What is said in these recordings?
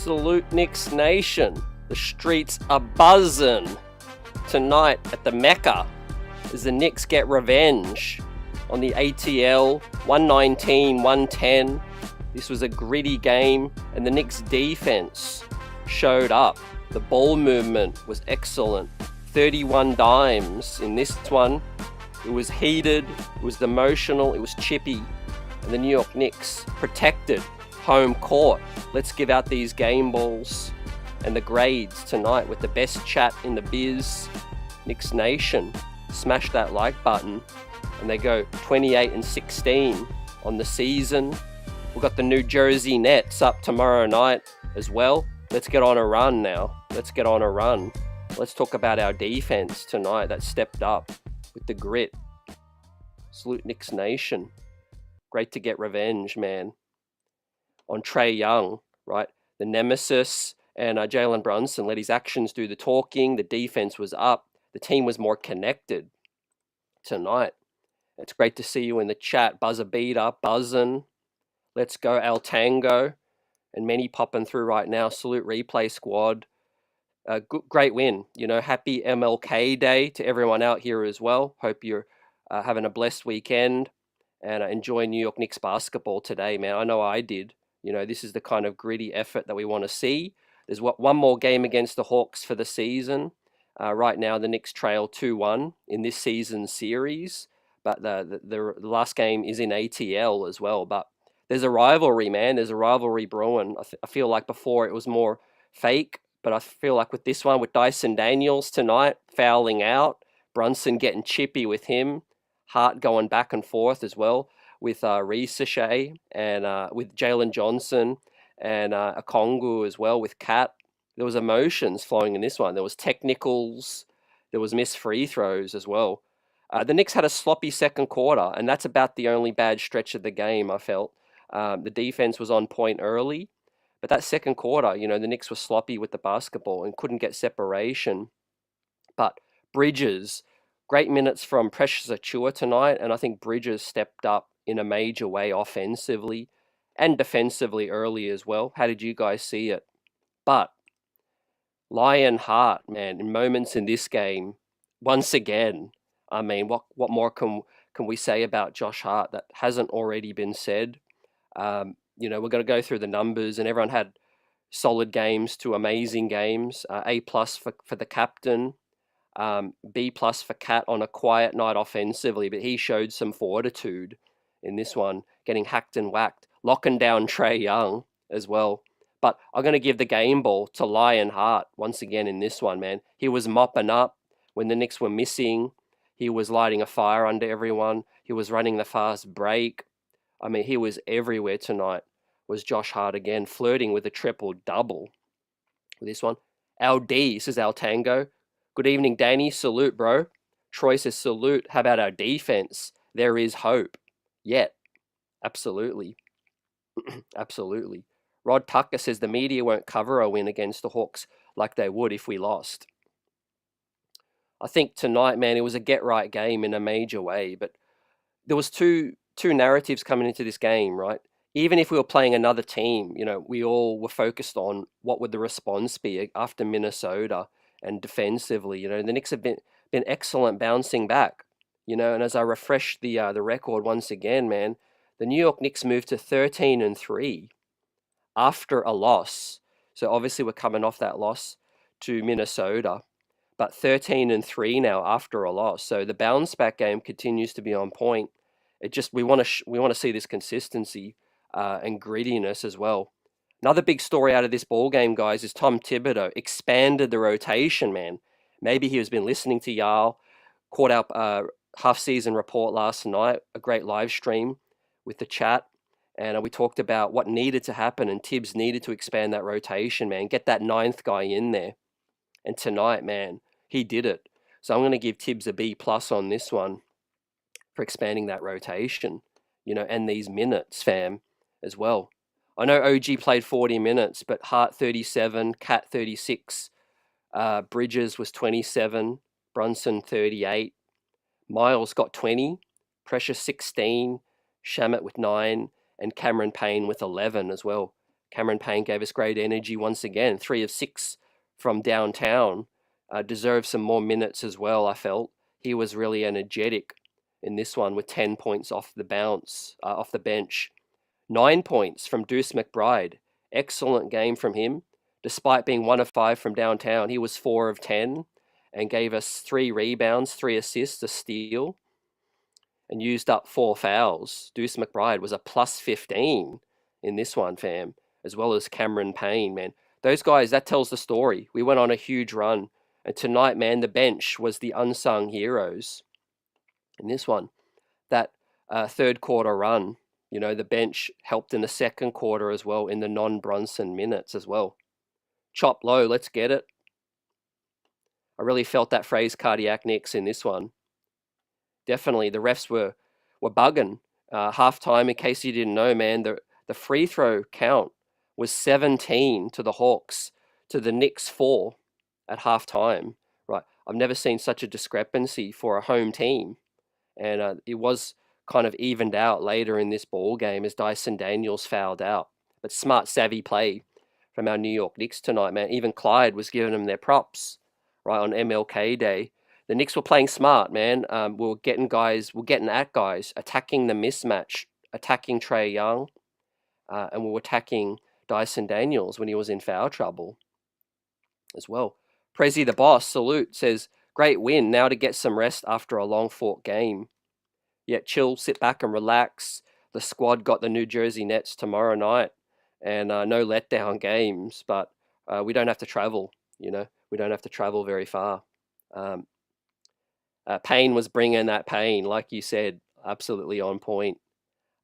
Salute Knicks Nation. The streets are buzzing tonight at the Mecca as the Knicks get revenge on the ATL 119-110. This was a gritty game and the Knicks defense showed up. The ball movement was excellent. 31 dimes in this one. It was heated, it was emotional, it was chippy. And the New York Knicks protected home court. Let's give out these game balls and the grades tonight with the best chat in the biz. Knicks Nation, smash that like button. And they go 28-16 on the season. We've got the New Jersey Nets up tomorrow night as well. Let's get on a run now. Let's get on a run. Let's talk about our defense tonight that stepped up with the grit. Salute Knicks Nation. Great to get revenge, man. On Trae Young, right? The nemesis and Jalen Brunson let his actions do the talking. The defense was up. The team was more connected tonight. It's great to see you in the chat. Buzzer beater, buzzing. Let's go El Tango. And many popping through right now. Salute Replay Squad. Great win. Happy MLK Day to everyone out here as well. Hope you're having a blessed weekend and enjoy New York Knicks basketball today, man. I know I did. This is the kind of gritty effort that we want to see. There's one more game against the Hawks for the season. Right now, the Knicks trail 2-1 in this season's series. But the last game is in ATL as well. But there's a rivalry, man. There's a rivalry brewing. I feel like before it was more fake. But I feel like with this one, with Dyson Daniels tonight fouling out, Brunson getting chippy with him, Hart going back and forth as well with Ricochet and with Jalen Johnson and Okongwu as well with Cat. There was emotions flowing in this one. There was technicals. There was missed free throws as well. The Knicks had a sloppy second quarter, and that's about the only bad stretch of the game, I felt. The defense was on point early. But that second quarter, the Knicks were sloppy with the basketball and couldn't get separation. But Bridges, great minutes from Precious Achiuwa tonight, and I think Bridges stepped up in a major way offensively and defensively early as well. How did you guys see it? But Lionheart, man, in moments in this game, once again, I mean, what more can we say about Josh Hart that hasn't already been said? We're going to go through the numbers, and everyone had solid games to amazing games. A+ for the captain, B+ for Cat on a quiet night offensively, but he showed some fortitude in this one, getting hacked and whacked, locking down Trae Young as well. But I'm going to give the game ball to Lionheart once again in this one, man. He was mopping up when the Knicks were missing. He was lighting a fire under everyone. He was running the fast break. I mean, he was everywhere tonight. Was Josh Hart again, flirting with a triple-double with this one. Our D, this is our Tango. Good evening, Danny. Salute, bro. Troy says salute. How about our defense? There is hope. Yet. Absolutely. Absolutely. Rod Tucker says the media won't cover a win against the Hawks like they would if we lost. I think tonight, man, it was a get-right game in a major way, but there was two narratives coming into this game, right? Even if we were playing another team, we all were focused on what would the response be after Minnesota and defensively. The Knicks have been excellent bouncing back, and as I refresh the record once again, man, the New York Knicks moved to 13-3 after a loss. So obviously we're coming off that loss to Minnesota, but 13-3 now after a loss. So the bounce back game continues to be on point. It just we want to see this consistency and grittiness as well. Another big story out of this ball game, guys, is Tom Thibodeau expanded the rotation, man. Maybe he has been listening to y'all, caught up half-season report last night, a great live stream with the chat, and we talked about what needed to happen, and Tibbs needed to expand that rotation, man, get that ninth guy in there. And tonight, man, he did it. So I'm going to give Tibbs a B+ on this one for expanding that rotation, and these minutes, fam, as well. I know OG played 40 minutes, but Hart 37, Cat 36, Bridges was 27, Brunson 38, Miles got 20, Precious 16, Shamet with 9, and Cameron Payne with 11 as well. Cameron Payne gave us great energy once again. 3 of 6 from downtown. Deserved some more minutes as well, I felt. He was really energetic in this one with 10 points off the bench. 9 points from Deuce McBride. Excellent game from him. Despite being 1 of 5 from downtown, he was 4 of 10 and gave us 3 rebounds, 3 assists, a steal, and used up 4 fouls. Deuce McBride was a plus 15 in this one, fam, as well as Cameron Payne, man. Those guys, that tells the story. We went on a huge run. And tonight, man, the bench was the unsung heroes in this one. That third quarter run, you know, the bench helped in the second quarter as well, in the non-Brunson minutes as well. Chop low, let's get it. I really felt that phrase cardiac Knicks in this one. Definitely, the refs were bugging. Halftime, in case you didn't know, man, the free throw count was 17 to the Hawks, to the Knicks 4 at halftime. Right, I've never seen such a discrepancy for a home team, and it was kind of evened out later in this ball game as Dyson Daniels fouled out. But smart, savvy play from our New York Knicks tonight, man. Even Clyde was giving them their props, right, on MLK Day. The Knicks were playing smart, man. We were getting at guys, attacking the mismatch, attacking Trae Young, and we were attacking Dyson Daniels when he was in foul trouble as well. Prezi the boss, salute, says, great win, now to get some rest after a long-fought game. Yeah, chill, sit back and relax. The squad got the New Jersey Nets tomorrow night, and no letdown games, but we don't have to travel, you know. We don't have to travel very far. Payne was bringing that pain, like you said, absolutely on point.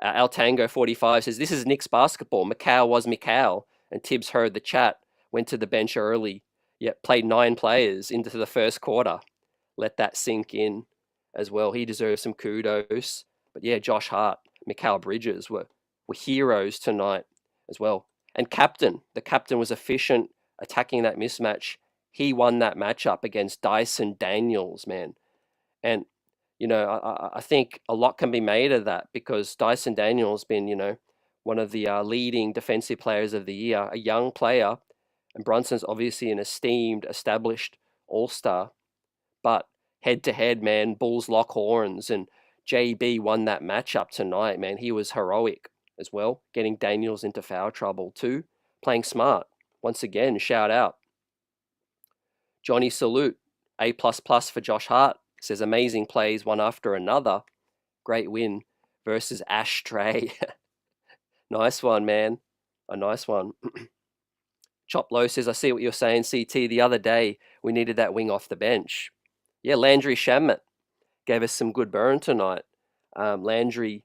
Al Tango 45 says, this is Knicks basketball. Macau was Macau, and Tibbs heard the chat, went to the bench early, yet played 9 players into the first quarter. Let that sink in as well. He deserves some kudos. But yeah, Josh Hart, Mikal Bridges were heroes tonight as well. And the captain was efficient, attacking that mismatch. He won that matchup against Dyson Daniels, man. And, you know, I think a lot can be made of that, because Dyson Daniels has been, you know, one of the leading defensive players of the year, a young player. And Brunson's obviously an esteemed, established all-star. But head-to-head, man, Bulls lock horns, and JB won that matchup tonight, man. He was heroic as well, getting Daniels into foul trouble too, playing smart. Once again, shout out. Johnny Salute, A++ for Josh Hart, says amazing plays one after another. Great win versus Ashtray. Nice one, man. A nice one. Chop Low says, I see what you're saying, CT. The other day, we needed that wing off the bench. Yeah, Landry Shamet gave us some good burn tonight. Landry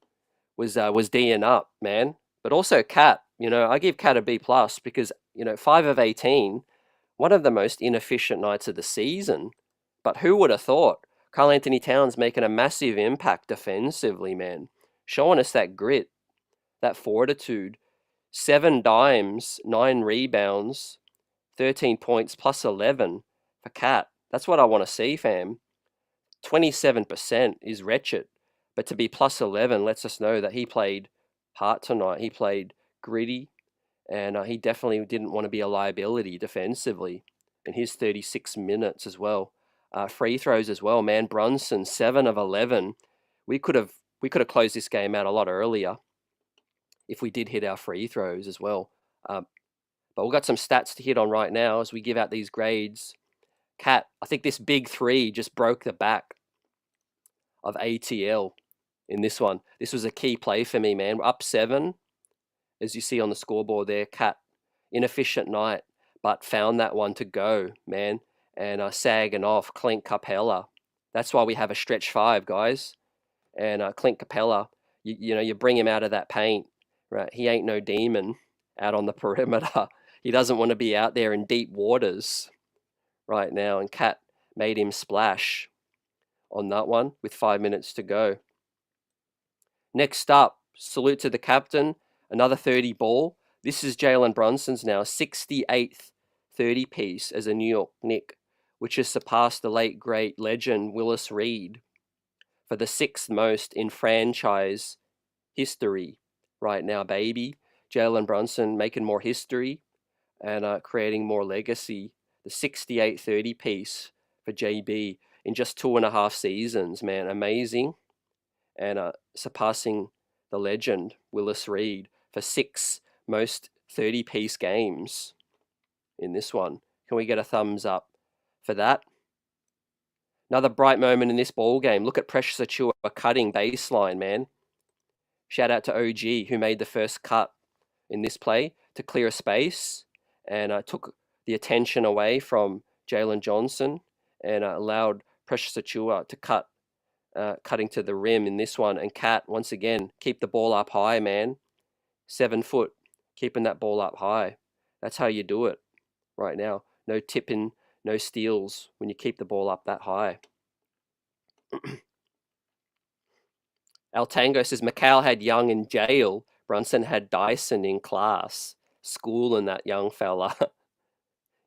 was D'ing up, man. But also Cat, you know, I give Cat a B+, because, you know, 5 of 18, one of the most inefficient nights of the season. But who would have thought? Karl Anthony Towns making a massive impact defensively, man. Showing us that grit, that fortitude. 7 dimes, 9 rebounds, 13 points plus 11 for Cat. That's what I want to see, fam. 27% is wretched, but to be plus 11 lets us know that he played hard tonight. He played gritty, and he definitely didn't want to be a liability defensively in his 36 minutes as well. Free throws as well, man. Brunson, 7 of 11. We could have closed this game out a lot earlier if we did hit our free throws as well. But we've got some stats to hit on right now as we give out these grades. Cat, I think this big 3 just broke the back of ATL in this one. This was a key play for me, man. We're up 7, as you see on the scoreboard there. Cat, inefficient night, but found that one to go, man. And sagging off Clint Capella. That's why we have a stretch 5, guys. And Clint Capella, you know, you bring him out of that paint, right? He ain't no demon out on the perimeter. He doesn't want to be out there in deep waters right now. And Cat made him splash on that one with 5 minutes to go. Next up, salute to the captain. Another 30 ball. This is Jalen Brunson's now 68th 30 piece as a New York Knick, which has surpassed the late great legend Willis Reed for the 6th most in franchise history right now, baby. Jalen Brunson making more history and creating more legacy. The 68-30 piece for JB in just 2.5 seasons, man, amazing. And surpassing the legend, Willis Reed, for 6 most 30-piece games in this one. Can we get a thumbs up for that? Another bright moment in this ball game. Look at Precious Achua cutting baseline, man. Shout out to OG, who made the first cut in this play to clear a space and took the attention away from Jalen Johnson and allowed Precious Achua to cutting to the rim in this one. And Cat, once again, keep the ball up high, man. 7 foot, keeping that ball up high. That's how you do it right now. No tipping, no steals when you keep the ball up that high. Al Tango says Macau had Young in jail. Brunson had Dyson in class. Schooling that young fella.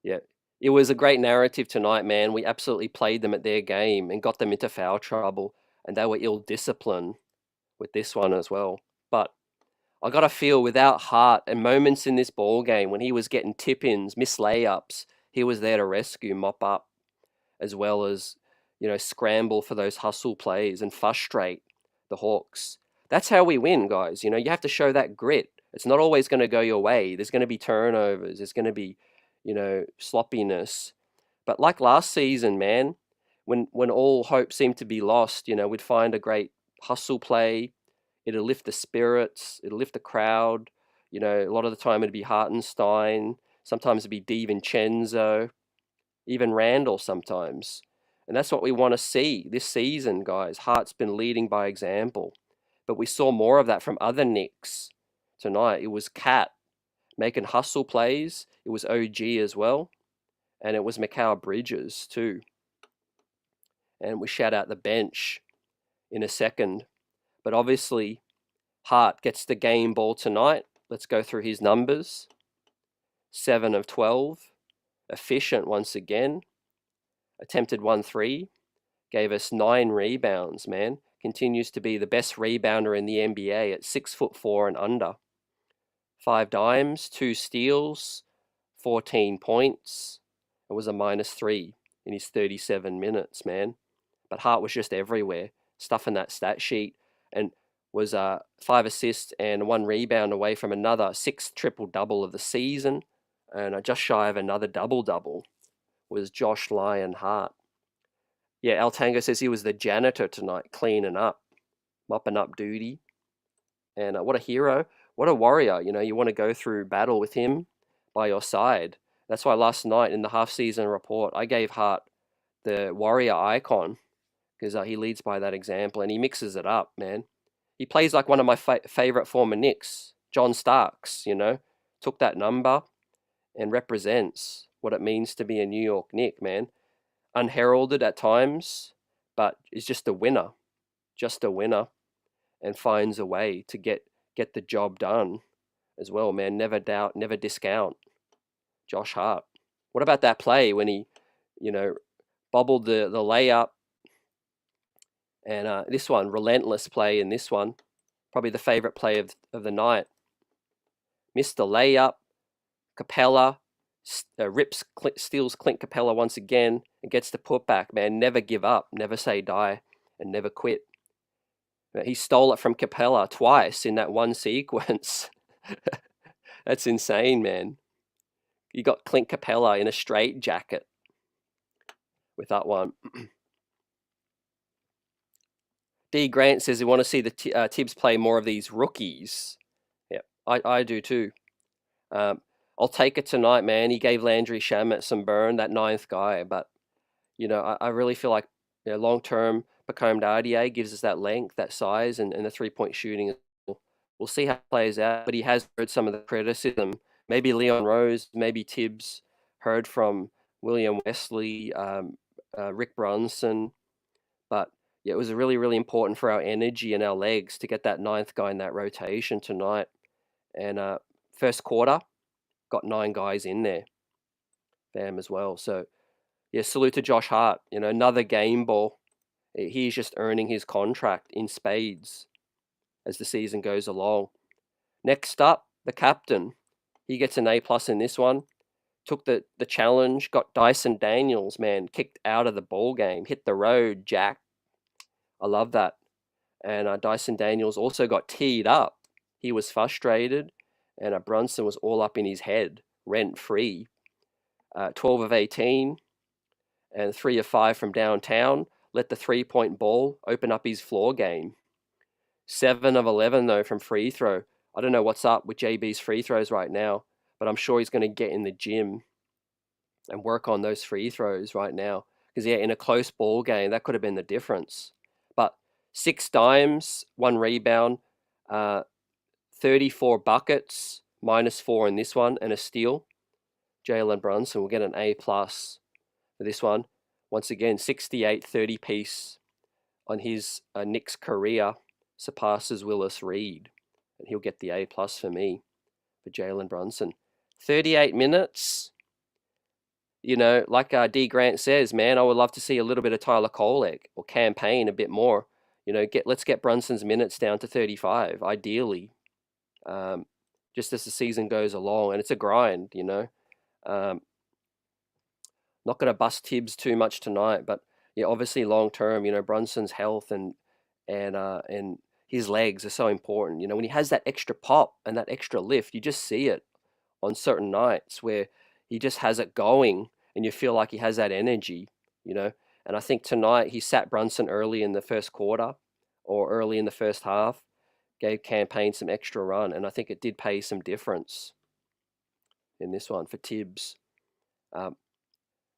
Yeah, it was a great narrative tonight, man. We absolutely played them at their game and got them into foul trouble, and they were ill-disciplined with this one as well. But I got to feel without heart and moments in this ball game when he was getting tip-ins, missed layups, he was there to rescue, mop up, as well as, scramble for those hustle plays and frustrate the Hawks. That's how we win, guys. You have to show that grit. It's not always going to go your way. There's going to be turnovers. There's going to be, sloppiness. But like last season, man, when all hope seemed to be lost, we'd find a great hustle play. It'll lift the spirits. It'll lift the crowd. A lot of the time it'd be Hartenstein. Sometimes it'd be DiVincenzo. Even Randall sometimes. And that's what we want to see this season, guys. Hart's been leading by example. But we saw more of that from other Knicks tonight. It was Cat making hustle plays. It was OG as well. And it was Mikal Bridges too. And we shout out the bench in a second. But obviously, Hart gets the game ball tonight. Let's go through his numbers. 7 of 12. Efficient once again. Attempted 1-3. Gave us 9 rebounds, man. Continues to be the best rebounder in the NBA at 6'4" and under. 5 dimes, 2 steals, 14 points. It was a -3 in his 37 minutes, man. But Hart was just everywhere, stuffing that stat sheet, and was 5 assists and 1 rebound away from another 6th triple-double of the season, and just shy of another double-double was Josh Lyon Hart. Yeah, El Tango says he was the janitor tonight, cleaning up, mopping up duty. And what a hero, what a warrior. You want to go through battle with him by your side. That's why last night in the half-season report, I gave Hart the warrior icon because he leads by that example and he mixes it up, man. He plays like one of my favorite former Knicks, John Starks, took that number and represents what it means to be a New York Knick, man. Unheralded at times, but is just a winner, and finds a way to get the job done as well, man. Never doubt, never discount Josh Hart. What about that play when he, bobbled the layup? And this one, relentless play in this one, probably the favorite play of the night. Missed the layup. Capella steals Clint Capella once again and gets the putback, man. Never give up, never say die, and never quit. He stole it from Capella twice in that one sequence. That's insane, man. You got Clint Capella in a straight jacket with that one. D. Grant says we want to see the Tibbs play more of these rookies. Yeah, I do too. I'll take it tonight, man. He gave Landry Shamet some burn, that 9th guy. But, I really feel like long-term, Pacome Dardier gives us that length, that size, and the three-point shooting. We'll see how it plays out. But he has heard some of the criticism. Maybe Leon Rose, maybe Tibbs heard from William Wesley, Rick Brunson. But, yeah, it was really, really important for our energy and our legs to get that 9th guy in that rotation tonight. And first quarter, got 9 guys in there. Bam as well. So, yeah, salute to Josh Hart. Another game ball. He's just earning his contract in spades as the season goes along. Next up, the captain, he gets an A+ in this one. Took the challenge, got Dyson Daniels, man, kicked out of the ball game, hit the road, Jack. I love that. And Dyson Daniels also got teed up. He was frustrated, and Brunson was all up in his head, rent free. 12 of 18 and 3 of 5 from downtown. Let the 3-point ball open up his floor game. 7 of 11 though from free throw. I don't know what's up with JB's free throws right now, but I'm sure he's going to get in the gym and work on those free throws right now. Because yeah, in a close ball game, that could have been the difference. But 6 dimes, 1 rebound, 34 buckets, -4 in this one, and a steal. Jalen Brunson will get an A+ for this one. Once again, 68 30-piece on his Knicks career, surpasses Willis Reed, and he'll get the A+ for me for Jalen Brunson. 38 minutes. You know, like D. Grant says, man, I would love to see a little bit of Tyler Kolek or campaign a bit more. You know, let's get Brunson's minutes down to 35, ideally, just as the season goes along. And it's a grind, you know. Not going to bust Tibbs too much tonight, but yeah, obviously long term, you know, Brunson's health and his legs are so important. You know, when he has that extra pop and that extra lift, you just see it on certain nights where he just has it going and you feel like he has that energy, you know. And I think tonight he sat Brunson early in the first quarter or early in the first half, gave campaign some extra run, and I think it did pay some difference in this one for Tibbs.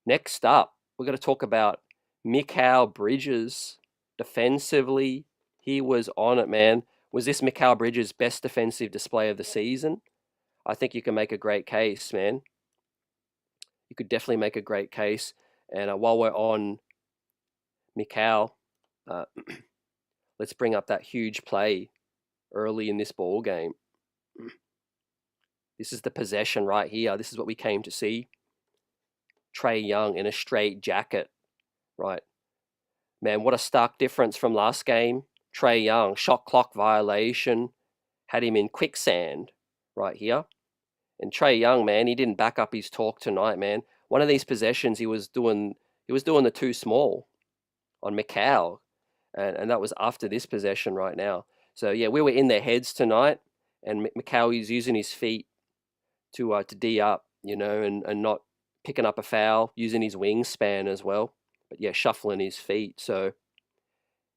Next up, we're going to talk about Mikal Bridges. Defensively, he was on it, man. Was this Mikal Bridges' best defensive display of the season? I think you can make a great case, man. You could definitely make a great case. And while we're on Mikal, let's bring up that huge play early in this ball game. This is the possession right here. This is what we came to see. Trae Young in a straight jacket, right? Man, what a stark difference from last game. Trae Young, shot clock violation, had him in quicksand right here. And Trae Young, man, he didn't back up his talk tonight, man. One of these possessions, he was doing the too small on Mikal, and that was after this possession right now. So yeah, we were in their heads tonight, and Mikal is using his feet to D up, you know, and not picking up a foul, using his wingspan as well. But yeah, shuffling his feet. So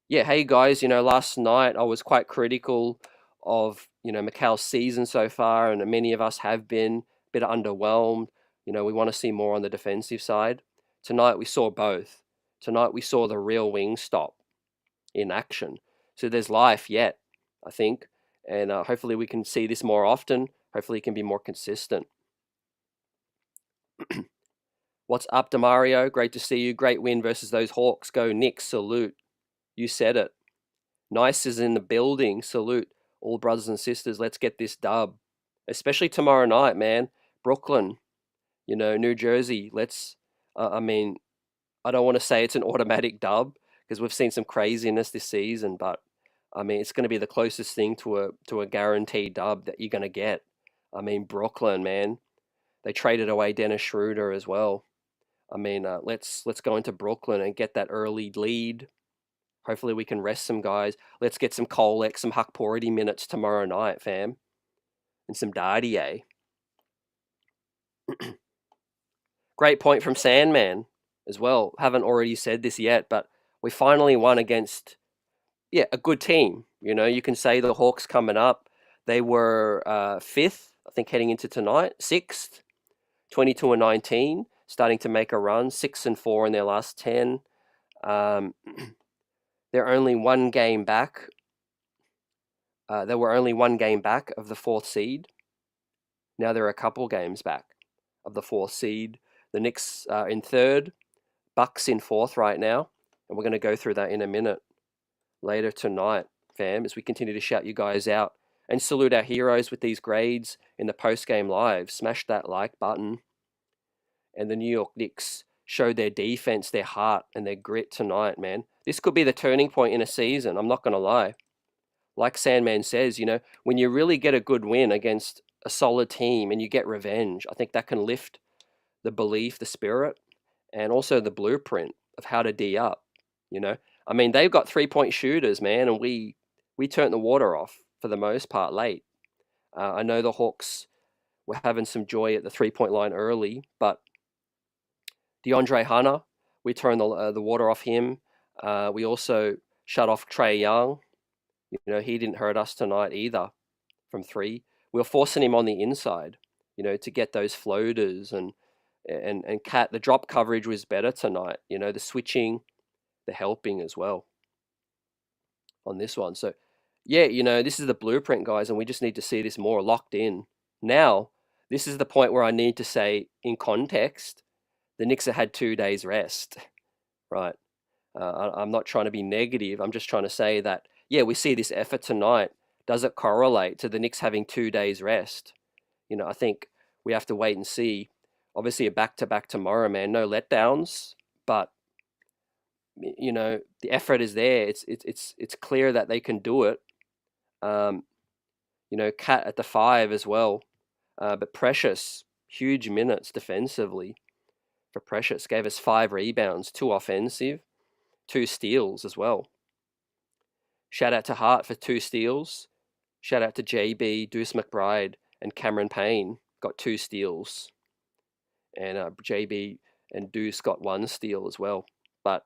yeah, hey guys, you know, last night I was quite critical of, you know, Mikal's season so far, and many of us have been a bit underwhelmed. You know, we want to see more on the defensive side. Tonight we saw both. Tonight we saw the real Wingstop in action. So there's life yet, I think, and hopefully we can see this more often. Hopefully it can be more consistent. What's up, Demario? Great to see you. Great win versus those Hawks. Go Knicks. Salute. You said it. Nice is in the building. Salute. All brothers and sisters. Let's get this dub. Especially tomorrow night, man. Brooklyn. You know, New Jersey. Let's, I mean, I don't want to say it's an automatic dub because we've seen some craziness this season, but I mean, it's going to be the closest thing to a guaranteed dub that you're going to get. I mean, Brooklyn, man. They traded away Dennis Schroeder as well. I mean, let's go into Brooklyn and get that early lead. Hopefully we can rest some guys. Let's get some Kolek, some Hukpority minutes tomorrow night, fam. And some Dardier. Great point from Sandman as well. Haven't already said this yet, but we finally won against, yeah, a good team. You know, you can say the Hawks coming up. They were 5th, I think, heading into tonight. 6th, 22-19. Starting to make a run, 6-4 in their last 10. They're only 1 game back. They were only 1 game back of the 4th seed. Now they're a couple games back of the 4th seed. The Knicks are in 3rd, Bucks in 4th right now, and we're going to go through that in a minute later tonight, fam, as we continue to shout you guys out and salute our heroes with these grades in the post-game live. Smash that like button. And the New York Knicks showed their defense, their heart, and their grit tonight, man. This could be the turning point in a season. I'm not going to lie. Like Sandman says, you know, when you really get a good win against a solid team and you get revenge, I think that can lift the belief, the spirit, and also the blueprint of how to D up. You know, I mean, they've got 3-point shooters, man, and we turned the water off for the most part late. I know the Hawks were having some joy at the 3-point line early, but DeAndre Hunter, we turned the water off him. We also shut off Trae Young. You know, he didn't hurt us tonight either from three. We were forcing him on the inside, you know, to get those floaters and Cat. The drop coverage was better tonight. You know, the switching, the helping as well on this one. So, yeah, you know, this is the blueprint, guys, and we just need to see this more locked in. Now, this is the point where I need to say, in context, the Knicks have had 2 days rest, right? I'm not trying to be negative. I'm just trying to say that, yeah, we see this effort tonight. Does it correlate to the Knicks having 2 days rest? You know, I think we have to wait and see. Obviously, a back-to-back tomorrow, man. No letdowns, but you know, the effort is there. It's clear that they can do it. You know, Cat at the 5 as well, but Precious, huge minutes defensively for Precious. Gave us 5 rebounds, 2 offensive, 2 steals as well. Shout out to Hart for 2 steals. Shout out to JB, Deuce McBride, and Cameron Payne got 2 steals. And JB and Deuce got 1 steal as well. But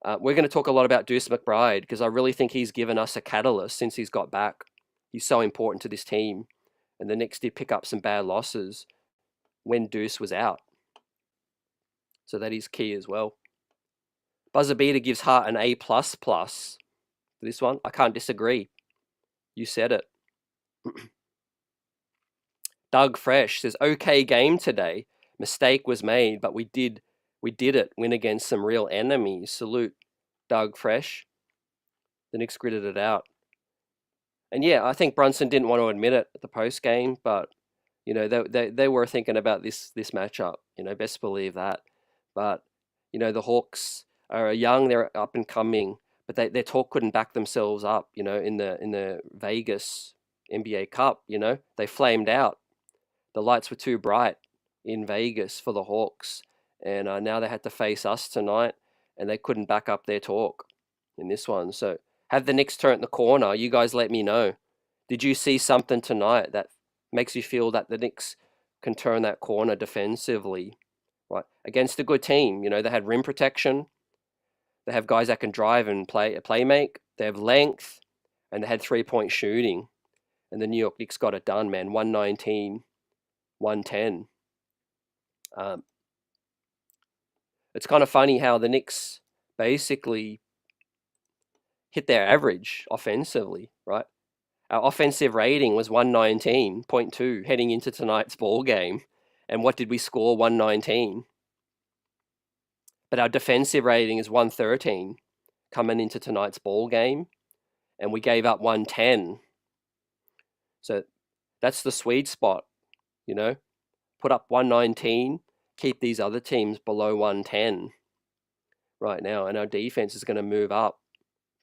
we're going to talk a lot about Deuce McBride because I really think he's given us a catalyst since he's got back. He's so important to this team. And the Knicks did pick up some bad losses when Deuce was out. So that is key as well. Buzzer Beater gives Hart an A++ for this one. I can't disagree. You said it. Doug Fresh says, okay game today. Mistake was made, but we did it. Win against some real enemies. Salute, Doug Fresh. The Knicks gritted it out. And yeah, I think Brunson didn't want to admit it at the post game, but you know, they were thinking about this matchup. You know, best believe that. But you know, the Hawks are young, they're up and coming, but their talk couldn't back themselves up. You know, in the Vegas NBA Cup, you know, they flamed out. The lights were too bright in Vegas for the Hawks, and now they had to face us tonight, and they couldn't back up their talk in this one. So have the Knicks turned the corner? You guys let me know. Did you see something tonight that makes you feel that the Knicks can turn that corner defensively, right? Against a good team. You know, they had rim protection. They have guys that can drive and play make. They have length, and they had 3-point shooting. And the New York Knicks got it done, man. 119, 110. It's kind of funny how the Knicks basically hit their average offensively, right? Our offensive rating was 119.2 heading into tonight's ball game. And what did we score? 119. But our defensive rating is 113 coming into tonight's ball game. And we gave up 110. So that's the sweet spot, you know. Put up 119, keep these other teams below 110 right now. And our defense is going to move up.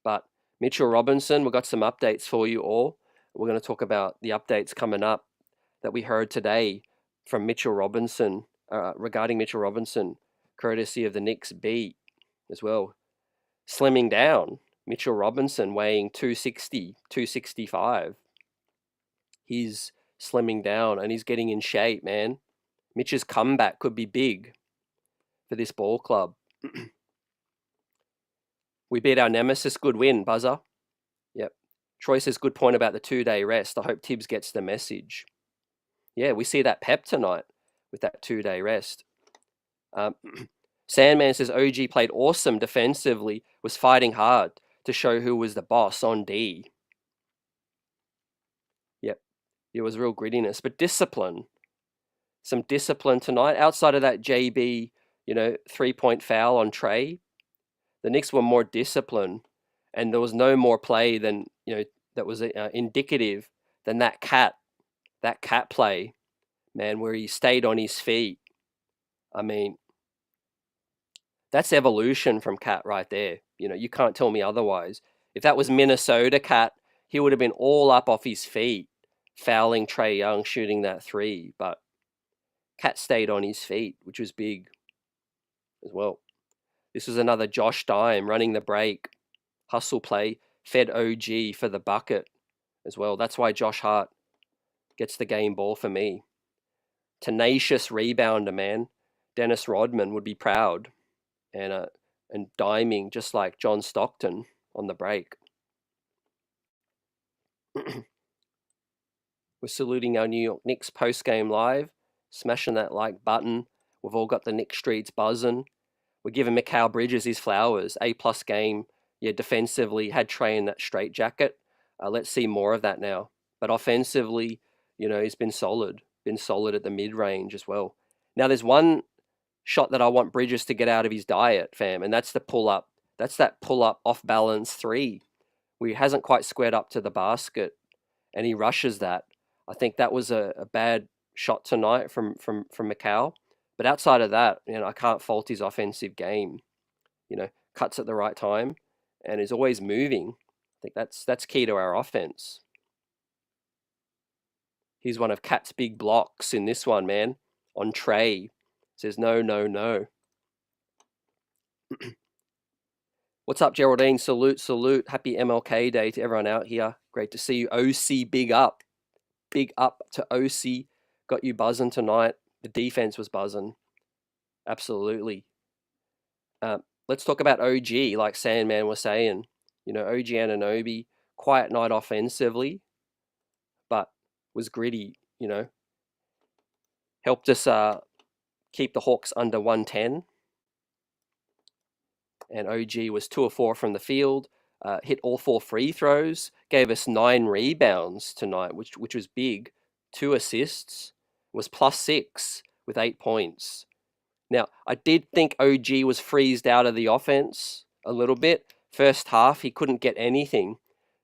But Mitchell Robinson, we've got some updates for you all. We're going to talk about the updates coming up that we heard today from Mitchell Robinson, regarding Mitchell Robinson, courtesy of the Knicks beat as well. Slimming down, Mitchell Robinson weighing 260, 265. He's slimming down and he's getting in shape, man. Mitch's comeback could be big for this ball club. We beat our nemesis. Good win, Buzzer. Yep. Troy says, good point about the 2-day rest. I hope Tibbs gets the message. Yeah, we see that pep tonight with that 2-day rest. Sandman says, OG played awesome defensively, was fighting hard to show who was the boss on D. Yep. It was real grittiness, but discipline. Some discipline tonight. Outside of that JB, you know, 3-point foul on Trae, the Knicks were more disciplined, and there was no more play than, you know, that was indicative than that cat play, man, where he stayed on his feet. I mean, that's evolution from Cat right there. You know, you can't tell me otherwise. If that was Minnesota Cat, he would have been all up off his feet, fouling Trae Young shooting that three, but Cat stayed on his feet, which was big as well. This was another Josh Dime running the break, hustle play, fed OG for the bucket as well. That's why Josh Hart gets the game ball for me. Tenacious rebounder, man. Dennis Rodman would be proud, and diming just like John Stockton on the break. We're saluting our New York Knicks post-game live, smashing that like button. We've all got the Knicks streets buzzing. We're giving Mikal Bridges his flowers. A+ game. Yeah, defensively had Trae in that straitjacket. Let's see more of that now. But offensively, he's been solid. Been solid at the mid-range as well. Now there's one shot that I want Bridges to get out of his diet, fam, and that's the pull-up. That's that pull-up off-balance three, where he hasn't quite squared up to the basket, and he rushes that. I think that was a bad shot tonight from Mikal. But outside of that, I can't fault his offensive game. Cuts at the right time and is always moving. I think that's key to our offense. He's one of Cat's big blocks in this one, man. On Trae. Says no, no, no. What's up, Geraldine? Salute, salute. Happy MLK Day to everyone out here. Great to see you. OC, big up. Big up to OC. Got you buzzing tonight. The defense was buzzing. Absolutely. Let's talk about OG, like Sandman was saying. OG Anunoby, quiet night offensively, but was gritty, Helped us keep the Hawks under 110. And OG was 2 of 4 from the field, hit all 4 free throws, gave us 9 rebounds tonight, which was big. 2 assists, was +6 with 8 points. Now, I did think OG was freezed out of the offense a little bit. First half, he couldn't get anything.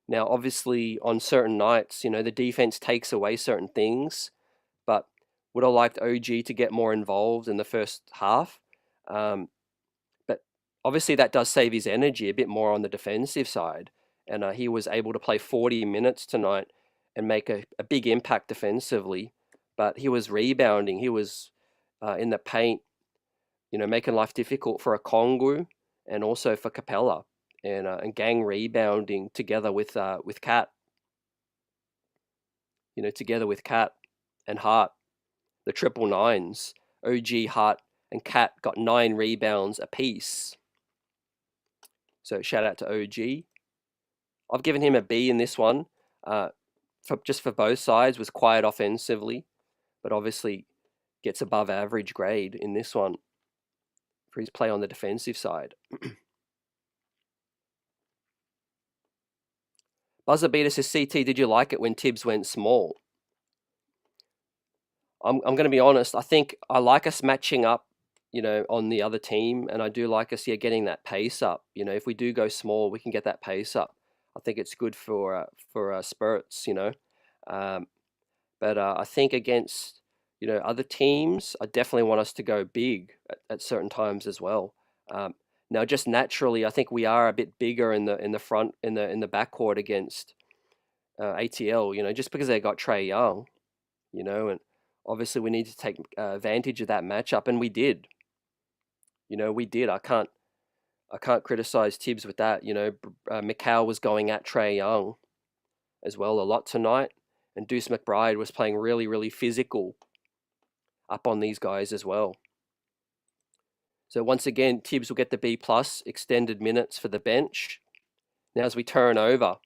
Now, obviously, on certain nights, the defense takes away certain things, but would have liked OG to get more involved in the first half. But obviously, that does save his energy a bit more on the defensive side. And he was able to play 40 minutes tonight and make a big impact defensively. But he was rebounding. He was in the paint, making life difficult for a Kongu and also for Capella, and gang rebounding together with Cat. Together with Cat and Hart, the triple nines. OG, Hart, and Cat got 9 rebounds apiece. So shout out to OG. I've given him a B in this one, for both sides. Was quiet offensively, but obviously gets above average grade in this one for his play on the defensive side. Buzzer Beater says, CT, did you like it when Tibbs went small? I'm going to be honest. I think I like us matching up, on the other team, and I do like us getting that pace up. If we do go small, we can get that pace up. I think it's good for spurts, but I think against other teams, I definitely want us to go big at certain times as well. Now, just naturally, I think we are a bit bigger in the front in the backcourt against ATL. Just because they got Trae Young, and obviously we need to take advantage of that matchup, and we did. We did. I can't criticize Tibbs with that. Mikal was going at Trae Young as well a lot tonight, and Deuce McBride was playing really, really physical up on these guys as well. So once again, Tibbs will get the B+, extended minutes for the bench. Now as we turn over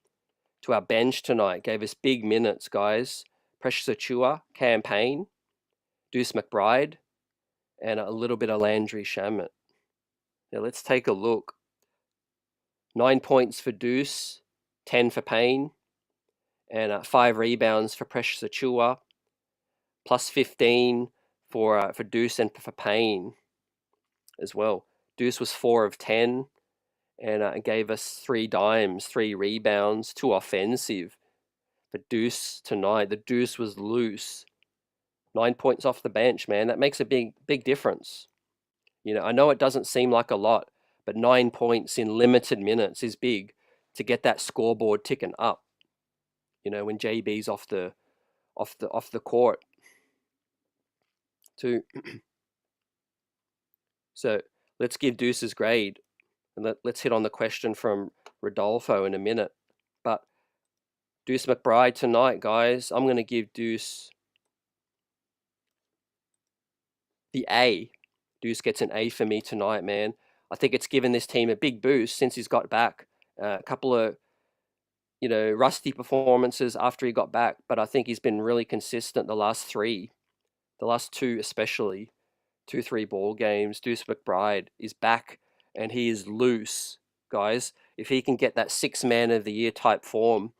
to our bench tonight, gave us big minutes, guys. Precious Achiuwa, Campaign, Deuce McBride, and a little bit of Landry Shamet. Now let's take a look. 9 points for Deuce, 10 for Payne, and 5 rebounds for Precious Achiuwa, plus 15 for Deuce and for Payne as well. Deuce was 4 of 10 and gave us 3 dimes, 3 rebounds, 2 offensive. For Deuce tonight, the Deuce was loose. 9 points off the bench, man. That makes a big difference. I know it doesn't seem like a lot, but 9 points in limited minutes is big to get that scoreboard ticking up. When JB's off the off the court too. So let's give Deuce's grade, and let's hit on the question from Rodolfo in a minute. But Deuce McBride tonight, guys, I'm going to give Deuce the A. Deuce gets an A for me tonight, man. I think it's given this team a big boost since he's got back. A couple of, rusty performances after he got back, but I think he's been really consistent the last two especially, 2-3 ball games. Deuce McBride is back and he is loose, guys. If he can get that 6-man of the year type form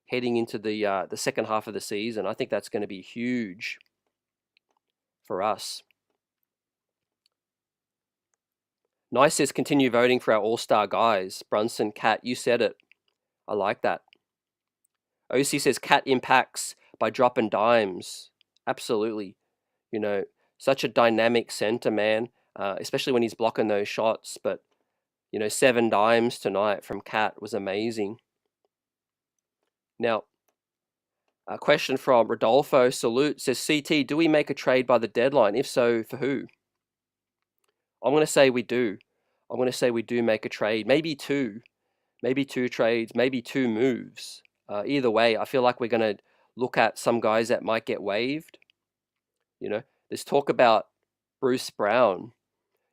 heading into the second half of the season, I think that's going to be huge for us. Nice says continue voting for our all-star guys. Brunson, Cat, you said it. I like that. OC says Cat impacts by dropping dimes. Absolutely. Such a dynamic center, man, especially when he's blocking those shots. But, 7 dimes tonight from Cat was amazing. Now, a question from Rodolfo Salute says, CT, do we make a trade by the deadline? If so, for who? I'm going to say we do. I'm going to say we do make a trade. Maybe 2 trades, maybe 2 moves. Either way, I feel like we're going to look at some guys that might get waived. There's talk about Bruce Brown.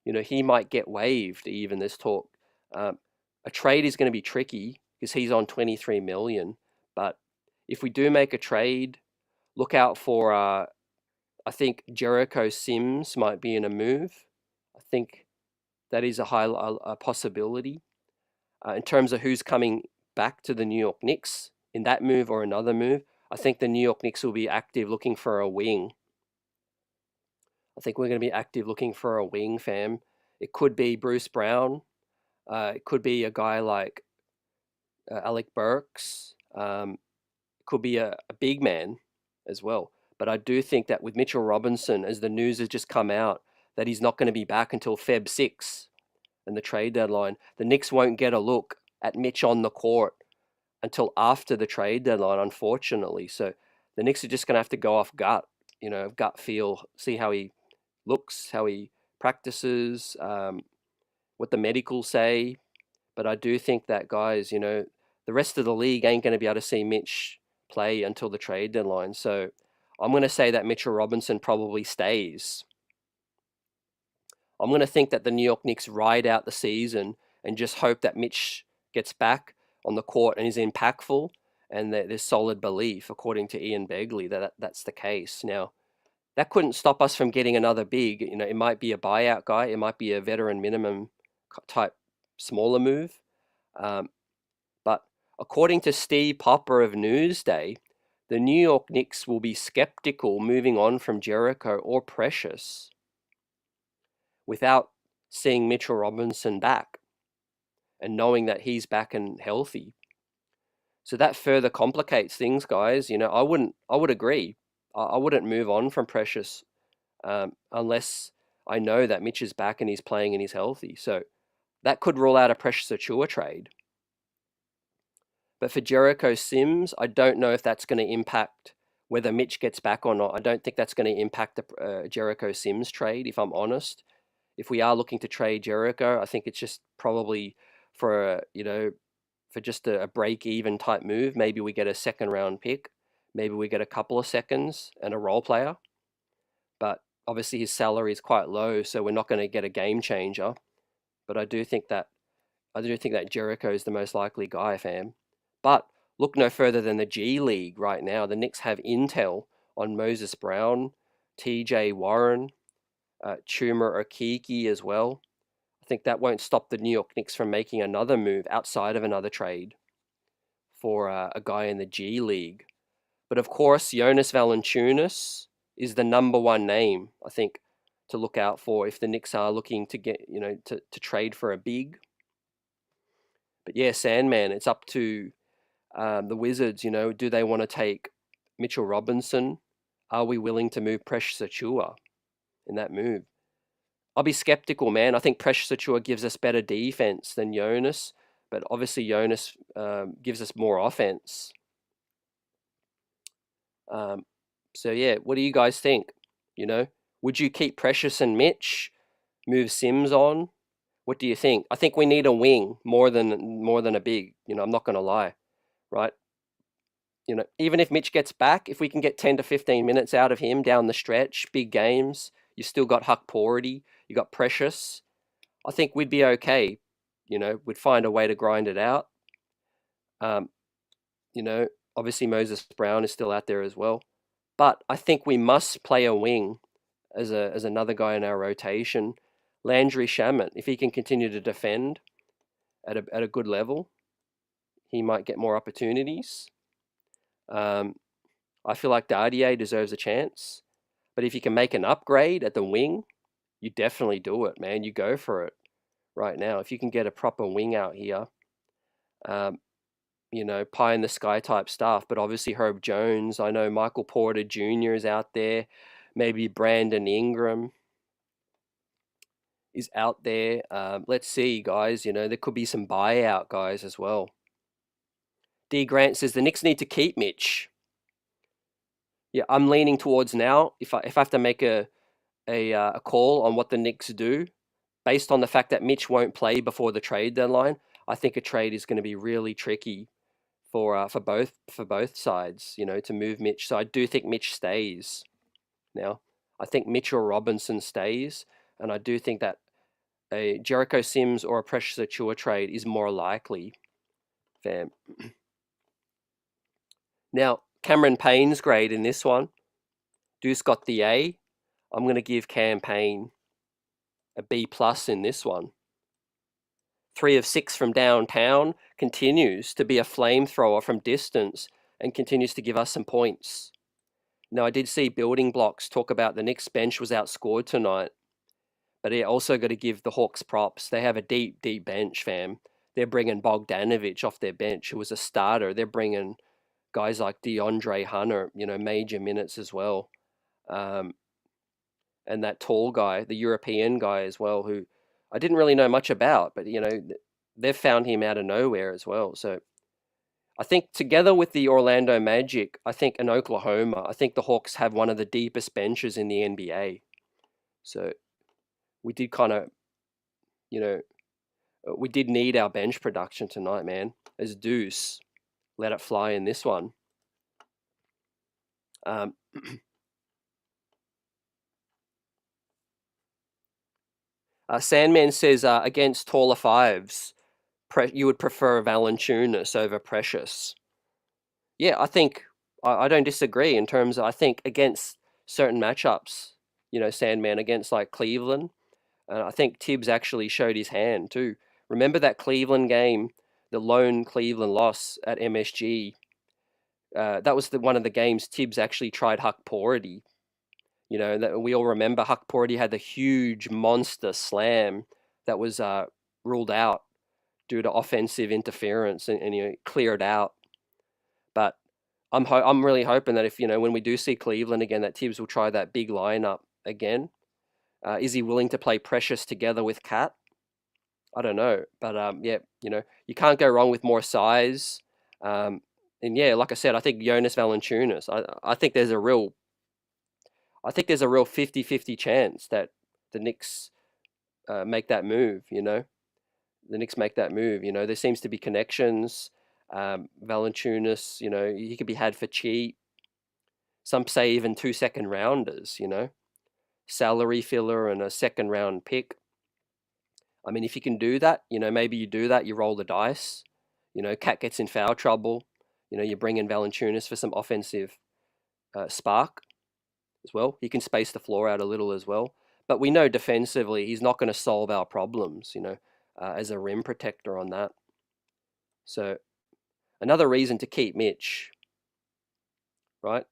He might get waived even, this talk. A trade is going to be tricky because he's on 23 million. But if we do make a trade, look out for, I think Jericho Sims might be in a move. I think that is a possibility. In terms of who's coming back to the New York Knicks in that move or another move, I think the New York Knicks will be active looking for a wing. I think we're going to be active looking for a wing, fam. It could be Bruce Brown. It could be a guy like Alec Burks. It could be a big man as well. But I do think that with Mitchell Robinson, as the news has just come out, that he's not going to be back until Feb 6 and the trade deadline. The Knicks won't get a look at Mitch on the court until after the trade deadline, unfortunately. So the Knicks are just going to have to go off gut feel, see how he looks, how he practices, what the medicals say. But I do think that, guys, the rest of the league ain't going to be able to see Mitch play until the trade deadline. So I'm going to say that Mitchell Robinson probably stays. I'm going to think that the New York Knicks ride out the season and just hope that Mitch gets back on the court and is impactful, and there's solid belief, according to Ian Begley, that that's the case. Now, that couldn't stop us from getting another big. It might be a buyout guy. It might be a veteran minimum type smaller move. But according to Steve Popper of Newsday, the New York Knicks will be skeptical moving on from Jericho or Precious without seeing Mitchell Robinson back and knowing that he's back and healthy. So that further complicates things, guys. I would agree. I wouldn't move on from Precious unless I know that Mitch is back and he's playing and he's healthy. So that could rule out a Precious Achiuwa trade. But for Jericho Sims, I don't know if that's going to impact whether Mitch gets back or not. I don't think that's going to impact the Jericho Sims trade, if I'm honest. If we are looking to trade Jericho, I think it's just probably for just a break-even type move. Maybe we get a second-round pick. Maybe we get a couple of seconds and a role player. But obviously his salary is quite low, so we're not going to get a game changer. But I do think that Jericho is the most likely guy, fam. But look no further than the G League right now. The Knicks have intel on Moses Brown, TJ Warren, Chuma Okeke as well. I think that won't stop the New York Knicks from making another move outside of another trade for a guy in the G League. But of course, Jonas Valanciunas is the number one name, I think, to look out for if the Knicks are looking to get, to trade for a big. But yeah, Sandman, it's up to the Wizards. Do they want to take Mitchell Robinson? Are we willing to move Precious Achiuwa in that move? I'll be skeptical, man. I think Precious Achiuwa gives us better defense than Jonas, but obviously Jonas gives us more offense. So yeah, what do you guys think? You know, would you keep Precious and Mitch, move Sims on? What do you think? I think we need a wing more than a big. I'm not gonna lie, right? Even if Mitch gets back, if we can get 10 to 15 minutes out of him down the stretch, big games, you still got Huck Porty, you got Precious. I think we'd be okay. We'd find a way to grind it out. Um, you know, Obviously Moses Brown is still out there as well, but I think we must play a wing as another guy in our rotation. Landry Shamet, if he can continue to defend at a good level, he might get more opportunities. I feel like Dardier deserves a chance, but if you can make an upgrade at the wing, you definitely do it, man. You go for it right now. If you can get a proper wing out here, pie in the sky type stuff. But obviously Herb Jones, I know Michael Porter Jr. is out there. Maybe Brandon Ingram is out there. Let's see, guys. There could be some buyout guys as well. D. Grant says the Knicks need to keep Mitch. Yeah, I'm leaning towards now. If I have to make a call on what the Knicks do, based on the fact that Mitch won't play before the trade deadline, I think a trade is going to be really tricky for both sides. To move Mitch. So I do think Mitch stays. Now, I think Mitchell Robinson stays, and I do think that a Jericho Sims or a Precious Achiuwa trade is more likely, fam. Now, Cameron Payne's grade in this one. Deuce got the A. I'm going to give Cam Payne a B+ in this one. 3 of 6 from downtown, continues to be a flamethrower from distance and continues to give us some points. Now, I did see Building Blocks talk about the Knicks bench was outscored tonight, but I also got to give the Hawks props. They have a deep, deep bench, fam. They're bringing Bogdanovic off their bench, who was a starter. They're bringing guys like DeAndre Hunter, major minutes as well. And that tall guy, the European guy as well, who I didn't really know much about, but they've found him out of nowhere as well. So I think together with the Orlando Magic, I think in Oklahoma, I think the Hawks have one of the deepest benches in the NBA. So we did kind of, we did need our bench production tonight, man. As Deuce let it fly in this one. Sandman says against taller fives, you would prefer Valanciunas over Precious. Yeah, I think I don't disagree in terms of, I think against certain matchups, Sandman against like Cleveland, I think Tibbs actually showed his hand too. Remember that Cleveland game, the lone Cleveland loss at MSG? That was one of the games Tibbs actually tried Huck Porty. That we all remember Huck Porty had the huge monster slam that was ruled out due to offensive interference and cleared out. But I'm really hoping that if when we do see Cleveland again, that Tibbs will try that big lineup again. Is he willing to play Precious together with Cat? I don't know, but yeah, you can't go wrong with more size. And yeah, like I said, I think Jonas Valanciunas. I think there's a real 50-50 chance that the Knicks make that move. The Knicks make that move. There seems to be connections. Valanciunas, he could be had for cheap. Some say even 2 second rounders. Salary filler and a second round pick. I mean, if you can do that, maybe you do that. You roll the dice. Cat gets in foul trouble. You bring in Valanciunas for some offensive spark as well. He can space the floor out a little as well. But we know defensively he's not going to solve our problems, as a rim protector on that. So another reason to keep Mitch, right?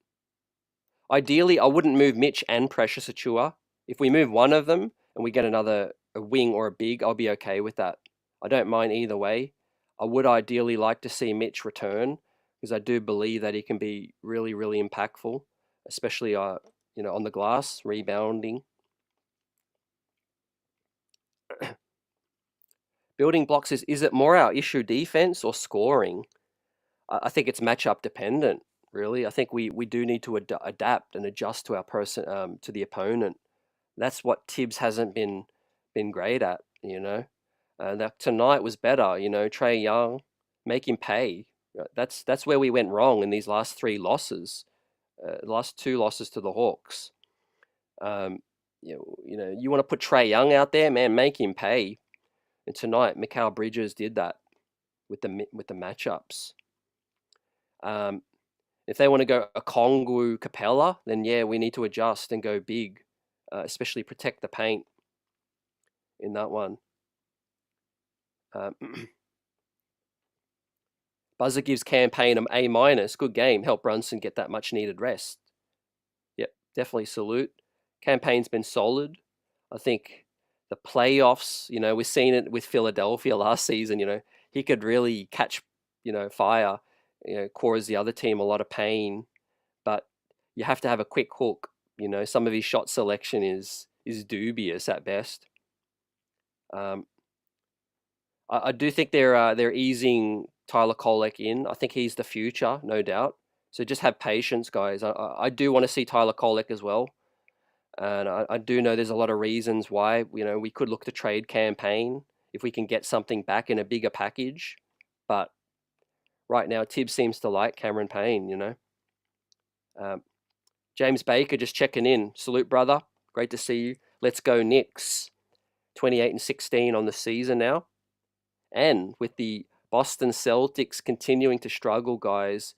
Ideally, I wouldn't move Mitch and Precious Achiuwa. If we move one of them and we get a wing or a big, I'll be okay with that. I don't mind either way. I would ideally like to see Mitch return because I do believe that he can be really, really impactful, especially on the glass, rebounding. Building Blocks is it more our issue defense or scoring? I think it's matchup dependent, really. I think we do need to adapt and adjust to our to the opponent. That's what Tibbs hasn't been great at, you know. That tonight was better, you know. Trae Young, make him pay. That's where we went wrong in these last three losses, last two losses to the Hawks. Um, you want to put Trae Young out there, man, make him pay. And tonight, Mikal Bridges did that with the matchups. If they want to go a Okongwu Capella, then yeah, we need to adjust and go big, especially protect the paint in that one. Buzzer gives Campaign an A-. Good game. Help Brunson get that much needed rest. Yep, definitely salute. Campaign's been solid. I think the playoffs, you know, we've seen it with Philadelphia last season, you know, he could really catch, you know, fire, you know, cause the other team a lot of pain, but you have to have a quick hook. You know, some of his shot selection is dubious at best. I do think they're easing Tyler Kolek in. I think he's the future, no doubt. So just have patience, guys. I do want to see Tyler Kolek as well. And I do know there's a lot of reasons why, you know, we could look to trade Campaign if we can get something back in a bigger package. But right now, Tibbs seems to like Cameron Payne, you know. James Baker just checking in. Salute, brother. Great to see you. Let's go Knicks. 28-16 on the season now. And with the Boston Celtics continuing to struggle, guys,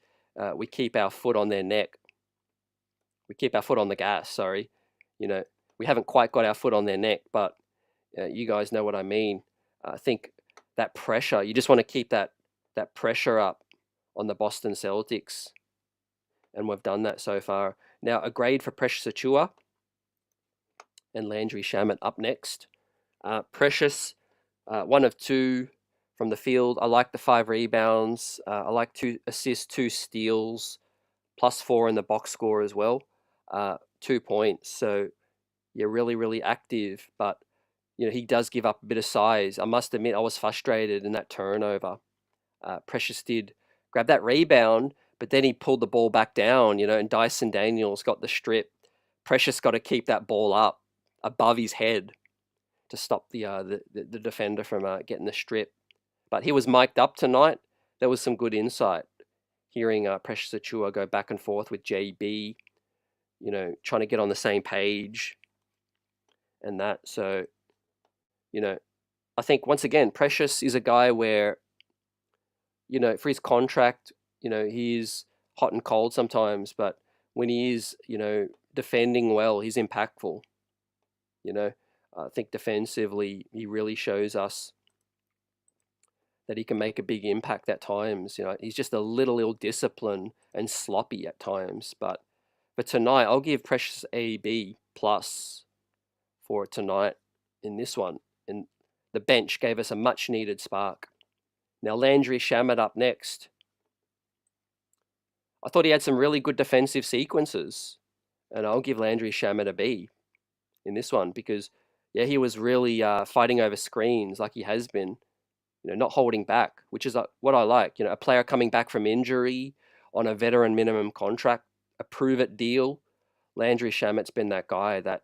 we keep our foot on their neck. We keep our foot on the gas, sorry. You know, we haven't quite got our foot on their neck, but you guys know what I mean. I think that pressure, you just want to keep that pressure up on the Boston Celtics. And we've done that so far. Now, a grade for Precious Achiuwa and Landry Shamet up next. Precious, 1 of 2 from the field. I like the 5 rebounds. I like 2 assists, 2 steals, +4 in the box score as well. 2 points. So, yeah, really, really active. But, you know, he does give up a bit of size. I must admit, I was frustrated in that turnover. Precious did grab that rebound, but then he pulled the ball back down, you know, and Dyson Daniels got the strip. Precious got to keep that ball up above his head to stop the defender from getting the strip. But he was mic'd up tonight. There was some good insight. Hearing Precious Achiuwa go back and forth with JB, you know, trying to get on the same page and that. So, you know, I think once again, Precious is a guy where, you know, for his contract, you know, he is hot and cold sometimes, but when he is, you know, defending well, he's impactful. You know, I think defensively, he really shows us that he can make a big impact at times. You know, he's just a little ill-disciplined and sloppy at times. But for tonight, I'll give Precious a B+ for tonight in this one. And the bench gave us a much-needed spark. Now, Landry Shamet up next. I thought he had some really good defensive sequences. And I'll give Landry Shamet a B in this one because, yeah, he was really fighting over screens like he has been. You know, not holding back, which is what I like. You know, a player coming back from injury on a veteran minimum contract, a prove-it deal. Landry Shamet's been that guy that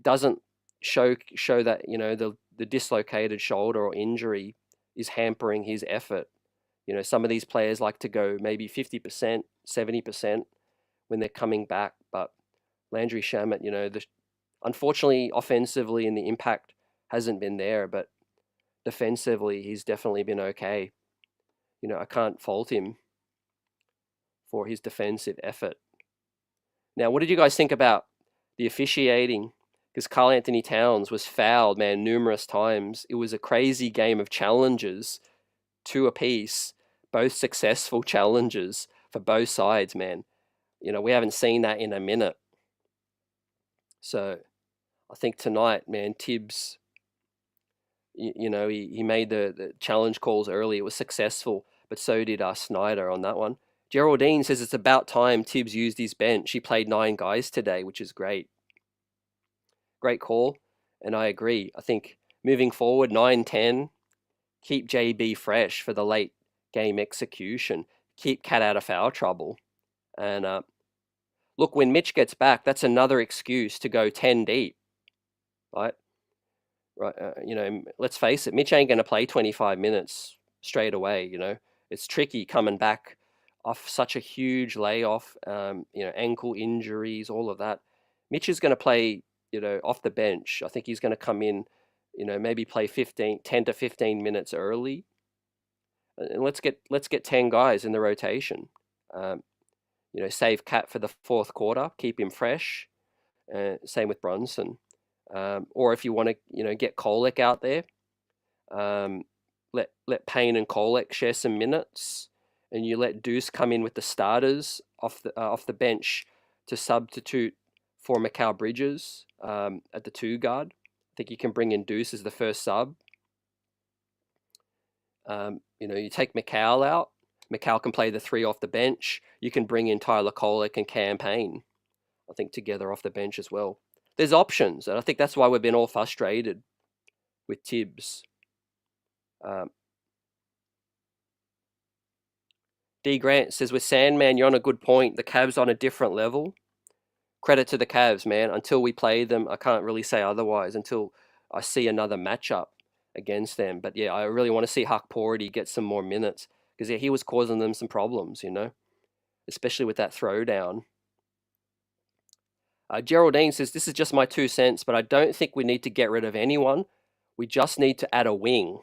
doesn't show that, you know, the dislocated shoulder or injury is hampering his effort. You know, some of these players like to go maybe 50%, 70% when they're coming back, but Landry Shamet, you know, unfortunately, offensively, and the impact hasn't been there, but defensively, he's definitely been okay. You know, I can't fault him for his defensive effort. Now, what did you guys think about the officiating? Because Karl Anthony Towns was fouled, man, numerous times. It was a crazy game of challenges, 2 apiece, both successful challenges for both sides, man. You know, we haven't seen that in a minute. So I think tonight, man, Tibbs, you know, he made the challenge calls early. It was successful, but so did Snyder on that one. Geraldine says it's about time Tibbs used his bench. He played 9 guys today, which is great. Great call, and I agree. I think moving forward, 9-10, keep JB fresh for the late game execution. Keep Cat out of foul trouble. And look, when Mitch gets back, that's another excuse to go 10 deep, right? Right, let's face it, Mitch ain't going to play 25 minutes straight away. It's tricky coming back off such a huge layoff, ankle injuries, all of that. Mitch is going to play, off the bench. I think he's going to come in, maybe play 10 to 15 minutes early, and let's get 10 guys in the rotation. Save Cat for the fourth quarter, keep him fresh. Same with Bronson. Or if you want to, get Kolek out there, let Payne and Kolek share some minutes, and you let Deuce come in with the starters off the bench to substitute for Mikal Bridges at the 2 guard. I think you can bring in Deuce as the first sub. You take Mikal out. Mikal can play the 3 off the bench. You can bring in Tyler Kolek and Cam Payne, I think, together off the bench as well. There's options, and I think that's why we've been all frustrated with Tibbs. D. Grant says, with Sandman, you're on a good point. The Cavs on a different level. Credit to the Cavs, man. Until we play them, I can't really say otherwise until I see another matchup against them. But yeah, I really want to see Hukporty get some more minutes, because he was causing them some problems, especially with that throwdown. Geraldine says, this is just my 2 cents, but I don't think we need to get rid of anyone. We just need to add a wing.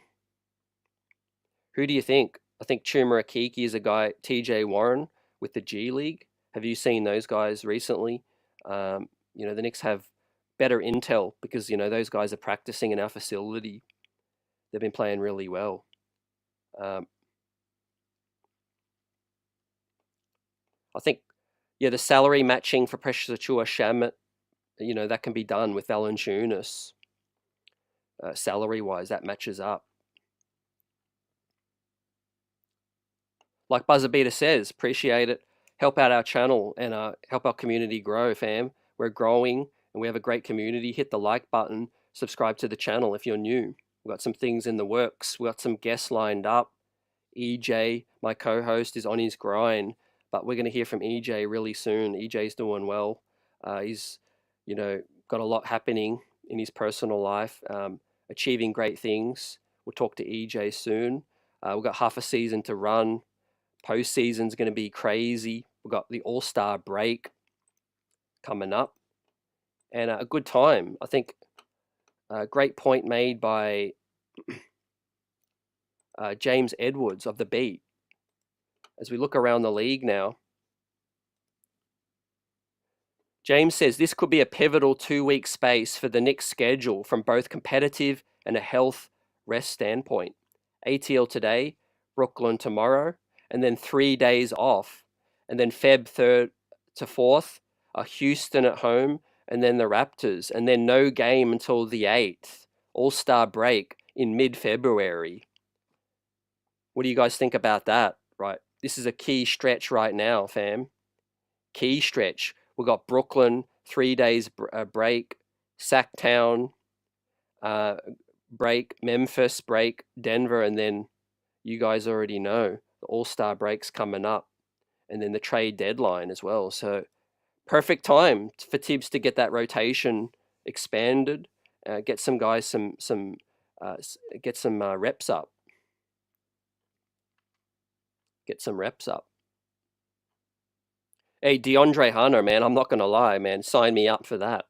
Who do you think? I think Chuma Akiki is a guy, TJ Warren with the G League. Have you seen those guys recently? The Knicks have better intel because, those guys are practicing in our facility. They've been playing really well. I think, the salary matching for Precious Achua Shamit, that can be done with Valanciunas. Salary-wise, that matches up. Like Buzzerbeater says, appreciate it. Help out our channel and help our community grow, fam. We're growing and we have a great community. Hit the like button. Subscribe to the channel if you're new. We've got some things in the works. We've got some guests lined up. EJ, my co-host, is on his grind, but we're going to hear from EJ really soon. EJ's doing well. He's, got a lot happening in his personal life, achieving great things. We'll talk to EJ soon. We've got half a season to run. Postseason's going to be crazy. We've got the All-Star break coming up, and a good time. I think a great point made by James Edwards of The Beat. As we look around the league now, James says this could be a pivotal 2-week space for the Knicks' schedule from both competitive and a health rest standpoint. ATL today, Brooklyn tomorrow, and then 3 days off, and then Feb 3rd to 4th, Houston at home, and then the Raptors, and then no game until the 8th, All-Star break in mid-February. What do you guys think about that? Right, this is a key stretch right now, fam. Key stretch. We've got Brooklyn, 3 days break, Sacktown break, Memphis break, Denver, and then you guys already know the All-Star break's coming up, and then the trade deadline as well. So perfect time for Tibbs to get that rotation expanded, get some guys get some reps up. Get some reps up. Hey, DeAndre Hunter, man, I'm not going to lie, man. Sign me up for that.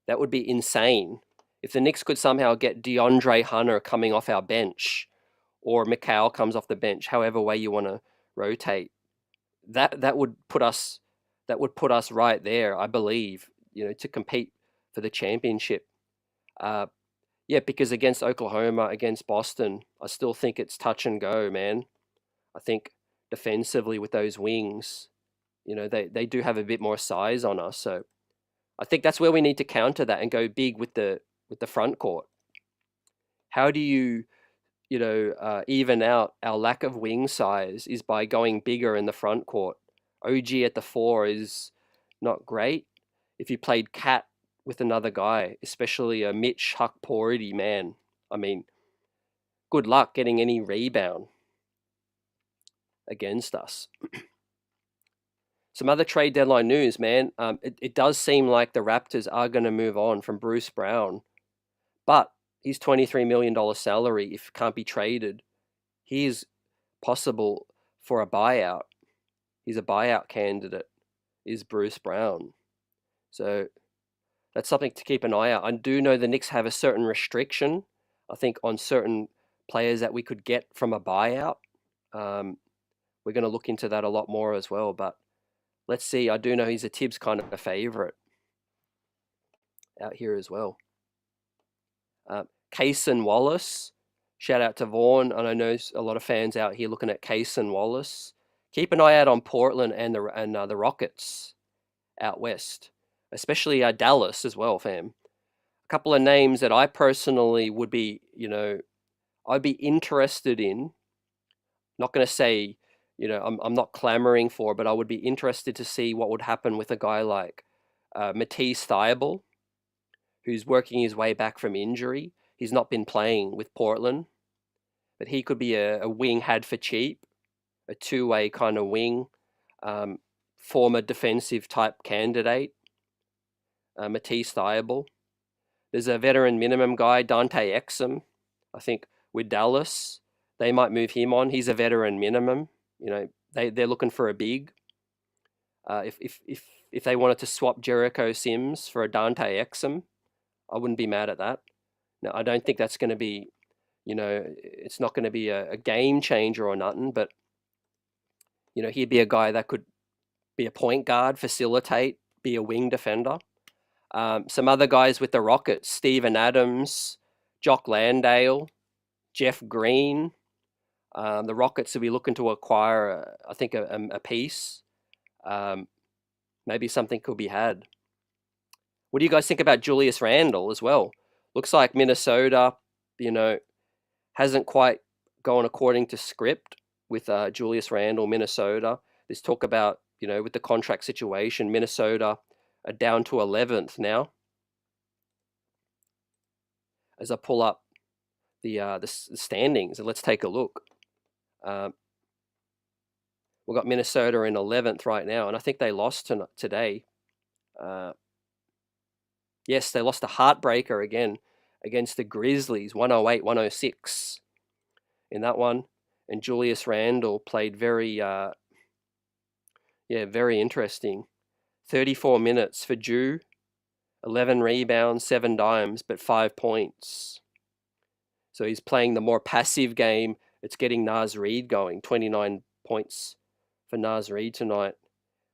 That would be insane. If the Knicks could somehow get DeAndre Hunter coming off our bench, or Mikal comes off the bench, however way you want to rotate, that would put us right there, I believe, to compete for the championship. Because against Oklahoma, against Boston, I still think it's touch and go, man. I think defensively with those wings, they do have a bit more size on us. So I think that's where we need to counter that and go big with the front court. How do you, even out our lack of wing size is by going bigger in the front court. OG at the 4 is not great. If you played Cat with another guy, especially a Mitch Hukporty, man, I mean, good luck getting any rebound against us. Some other trade deadline news, man. It does seem like the Raptors are going to move on from Bruce Brown, but his $23 million salary, if it can't be traded, he is possible for a buyout. He's a buyout candidate, is Bruce Brown. So that's something to keep an eye out. I do know the Knicks have a certain restriction, I think, on certain players that we could get from a buyout. We're going to look into that a lot more as well, but let's see. I do know he's a Tibbs kind of a favorite out here as well. Cason Wallace, shout out to Vaughn, and I know a lot of fans out here looking at Cason Wallace. Keep an eye out on Portland and the Rockets out west, especially Dallas as well, fam. A couple of names that I personally would be, I'd be interested in. Not going to say, I'm not clamoring for, but I would be interested to see what would happen with a guy like Matisse Thybulle, who's working his way back from injury. He's not been playing with Portland, but he could be a wing had for cheap, a two-way kind of wing, former defensive type candidate, Matisse Thybulle. There's a veteran minimum guy, Dante Exum, I think, with Dallas. They might move him on. He's a veteran minimum. They're looking for a big. If they wanted to swap Jericho Sims for a Dante Exum, I wouldn't be mad at that. Now, I don't think that's going to be, it's not going to be a game changer or nothing, but, he'd be a guy that could be a point guard, facilitate, be a wing defender. Some other guys with the Rockets, Steven Adams, Jock Landale, Jeff Green. The Rockets will be looking to acquire, I think, a piece. Maybe something could be had. What do you guys think about Julius Randle as well? Looks like Minnesota, hasn't quite gone according to script with Julius Randle, Minnesota. There's talk about, with the contract situation, Minnesota are down to 11th now. As I pull up the standings, and let's take a look. We've got Minnesota in 11th right now, and I think they lost today. Yes, they lost a heartbreaker again against the Grizzlies, 108-106 in that one. And Julius Randle played very interesting. 34 minutes for Jew, 11 rebounds, 7 dimes, but 5 points. So he's playing the more passive game. It's getting Naz Reid going. 29 points for Naz Reid tonight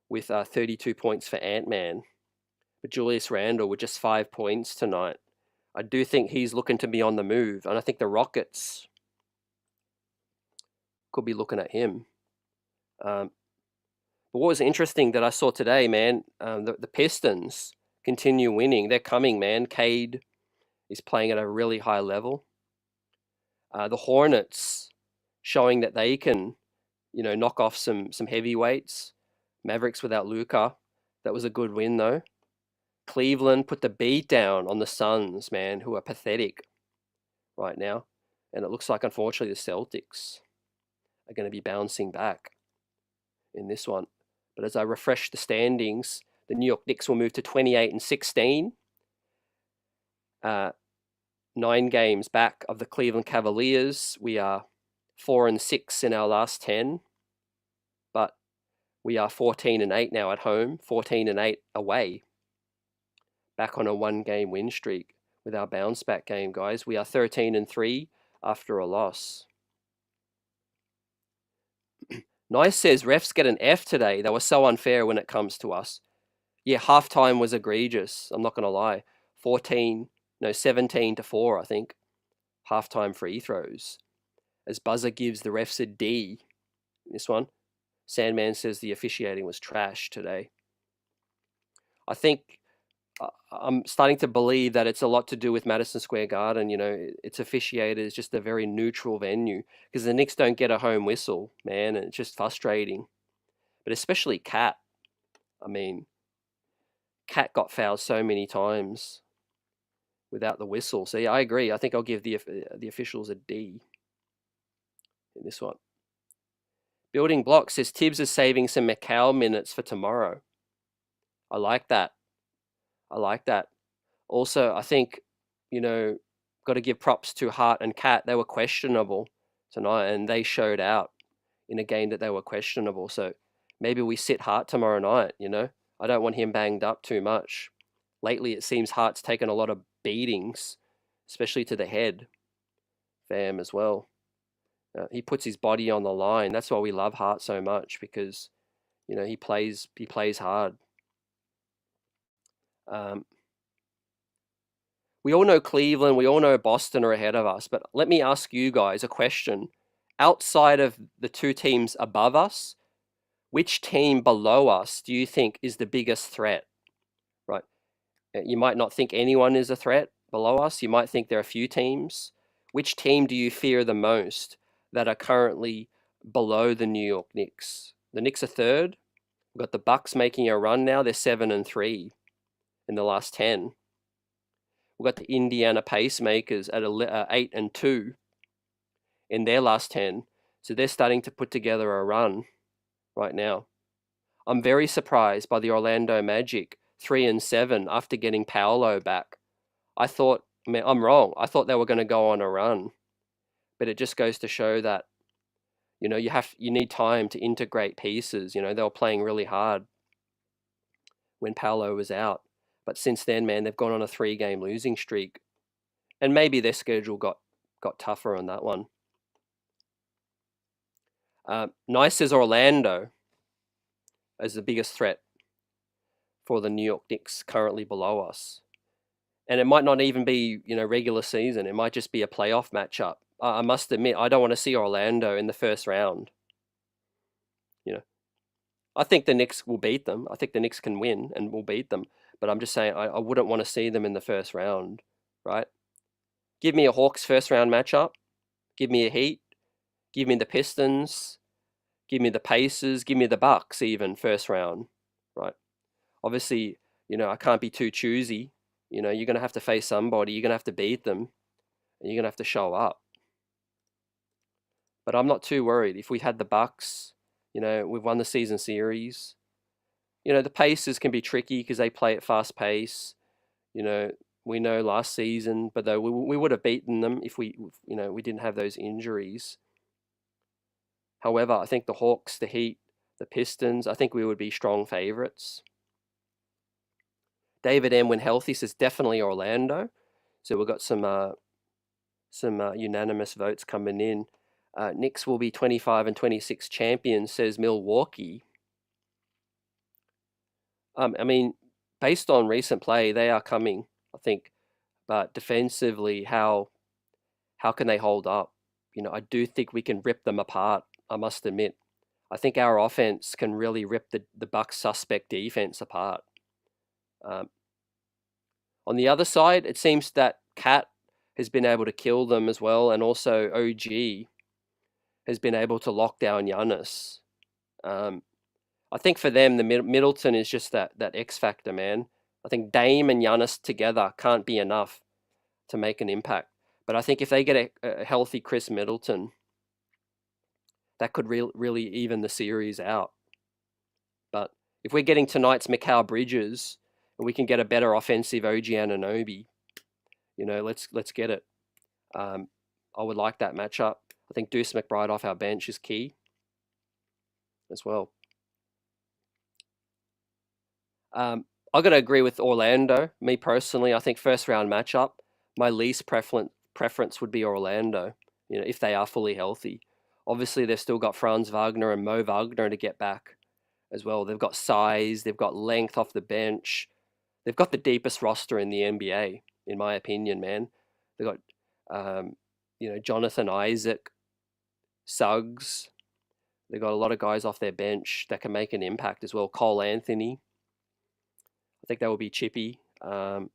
with 32 points for Ant-Man. But Julius Randle with just 5 points tonight. I do think he's looking to be on the move, and I think the Rockets could be looking at him. But what was interesting that I saw today, man, the Pistons continue winning. They're coming, man. Cade is playing at a really high level. The Hornets showing that they can, knock off some heavyweights. Mavericks without Luka. That was a good win, though. Cleveland put the beat down on the Suns, man, who are pathetic right now. And it looks like, unfortunately, the Celtics are going to be bouncing back in this one. But as I refresh the standings, the New York Knicks will move to 28-16. 9 games back of the Cleveland Cavaliers. We are 4-6 in our last 10. But we are 14-8 now at home, 14-8 away. Back on a 1-game win streak with our bounce back game, guys. We are 13-3 after a loss. Nice says refs get an F today. They were so unfair when it comes to us. Yeah, halftime was egregious. I'm not going to lie. 17-4, I think. Halftime free throws. As Buzzer gives the refs a D. This one. Sandman says the officiating was trash today. I think I'm starting to believe that it's a lot to do with Madison Square Garden. It's officiated as just a very neutral venue because the Knicks don't get a home whistle, man, and it's just frustrating. But especially Cat. I mean, Cat got fouled so many times without the whistle. So yeah, I agree. I think I'll give the officials a D in this one. Building blocks says Tibbs is saving some Macau minutes for tomorrow. I like that. I like that. Also, I think, got to give props to Hart and Cat. They were questionable tonight, and they showed out in a game that they were questionable. So maybe we sit Hart tomorrow night, I don't want him banged up too much. Lately, it seems Hart's taken a lot of beatings, especially to the head, fam, as well. He puts his body on the line. That's why we love Hart so much, because he plays hard. We all know Cleveland, we all know Boston are ahead of us, but let me ask you guys a question. Outside of the two teams above us, which team below us do you think is the biggest threat? Right. You might not think anyone is a threat below us. You might think there are a few teams. Which team do you fear the most that are currently below the New York Knicks? The Knicks are third. We've got the Bucks making a run now. They're 7-3 in the last 10. We've got the Indiana Pacemakers at 8-2 in their last 10. So they're starting to put together a run right now. I'm very surprised by the Orlando Magic 3-7 after getting Paolo back. I'm wrong. I thought they were going to go on a run, but it just goes to show that, you need time to integrate pieces. They were playing really hard when Paolo was out, but since then, man, they've gone on a 3-game losing streak, and maybe their schedule got tougher on that one. Nice as Orlando as the biggest threat for the New York Knicks currently below us. And it might not even be, regular season. It might just be a playoff matchup. I must admit, I don't want to see Orlando in the first round. I think the Knicks will beat them. I think the Knicks can win and will beat them. But I'm just saying, I wouldn't want to see them in the first round, right? Give me a Hawks first round matchup. Give me a Heat. Give me the Pistons. Give me the Pacers. Give me the Bucks even first round, right? Obviously, I can't be too choosy. You're going to have to face somebody. You're going to have to beat them. And you're going to have to show up. But I'm not too worried. If we had the Bucks, we've won the season series. The Pacers can be tricky because they play at fast pace. We know last season, but though we would have beaten them if we didn't have those injuries. However, I think the Hawks, the Heat, the Pistons, I think we would be strong favorites. David M, when healthy, says definitely Orlando. So we've got some unanimous votes coming in. Knicks will be 25 and 26 champions, says Milwaukee. Based on recent play, they are coming, I think. But defensively, how can they hold up? I do think we can rip them apart, I must admit. I think our offense can really rip the Bucks' suspect defense apart. On the other side, it seems that Cat has been able to kill them as well, and also OG has been able to lock down Giannis. I think for them, the Middleton is just that X factor, man. I think Dame and Giannis together can't be enough to make an impact. But I think if they get a healthy Chris Middleton, that could really even the series out. But if we're getting tonight's Mikal Bridges and we can get a better offensive OG Anunoby, let's get it. I would like that matchup. I think Deuce McBride off our bench is key as well. I've got to agree with Orlando. Me personally, I think first round matchup, my least preference would be Orlando, if they are fully healthy. Obviously, they've still got Franz Wagner and Mo Wagner to get back as well. They've got size, they've got length off the bench. They've got the deepest roster in the NBA, in my opinion, man. They've got, Jonathan Isaac, Suggs. They've got a lot of guys off their bench that can make an impact as well. Cole Anthony. I think that will be chippy. I'm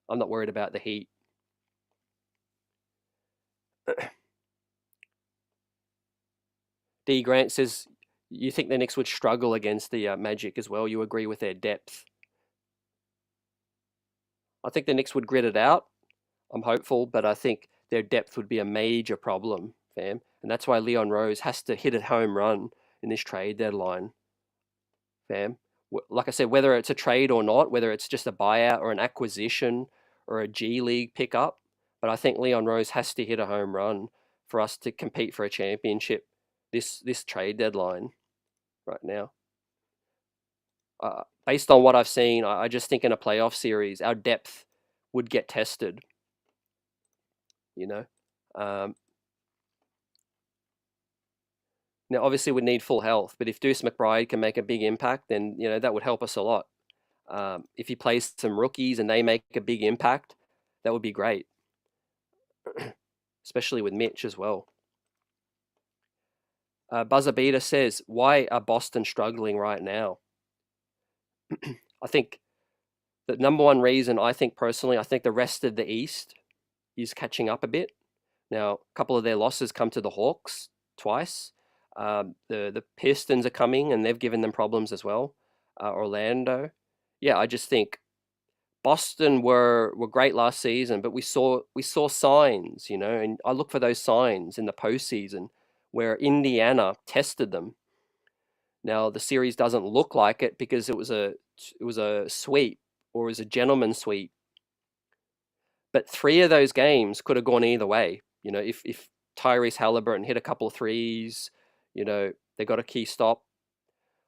not worried about the Heat. D. Grant says, you think the Knicks would struggle against the Magic as well? You agree with their depth? I think the Knicks would grit it out. I'm hopeful, but I think their depth would be a major problem, fam. And that's why Leon Rose has to hit a home run in this trade deadline, fam. Like I said, whether it's a trade or not, whether it's just a buyout or an acquisition or a G League pickup, but I think Leon Rose has to hit a home run for us to compete for a championship this trade deadline right now. Based on what I've seen, I just think in a playoff series, our depth would get tested. You know, now obviously we need full health, but if Deuce McBride can make a big impact, then that would help us a lot. If he plays some rookies and they make a big impact, that would be great, especially with Mitch as well. Buzzer Beater says, why are Boston struggling right now? I think the number one reason, I think the rest of the East is catching up a bit. Now, a couple of their losses come to the Hawks twice. The Pistons are coming, and they've given them problems as well. Orlando. Yeah, I just think Boston were great last season, but we saw signs, and I look for those signs in the postseason where Indiana tested them. Now the series doesn't look like it because it was a sweep, or it was a gentleman's sweep. But 3 of those games could have gone either way. If Tyrese Halliburton hit a couple of threes, they got a key stop.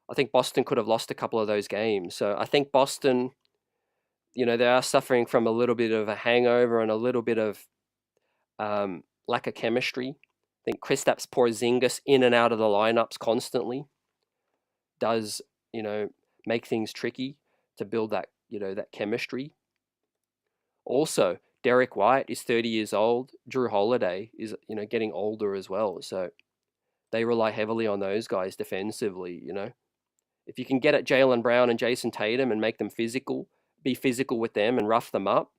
I think Boston could have lost a couple of those games. So I think Boston, they are suffering from a little bit of a hangover and a little bit of lack of chemistry. I think Kristaps Porzingis in and out of the lineups constantly does, make things tricky to build that, that chemistry. Also, Derek White is 30 years old. Drew Holiday is, getting older as well. So they rely heavily on those guys defensively, If you can get at Jaylen Brown and Jason Tatum and make them be physical with them and rough them up,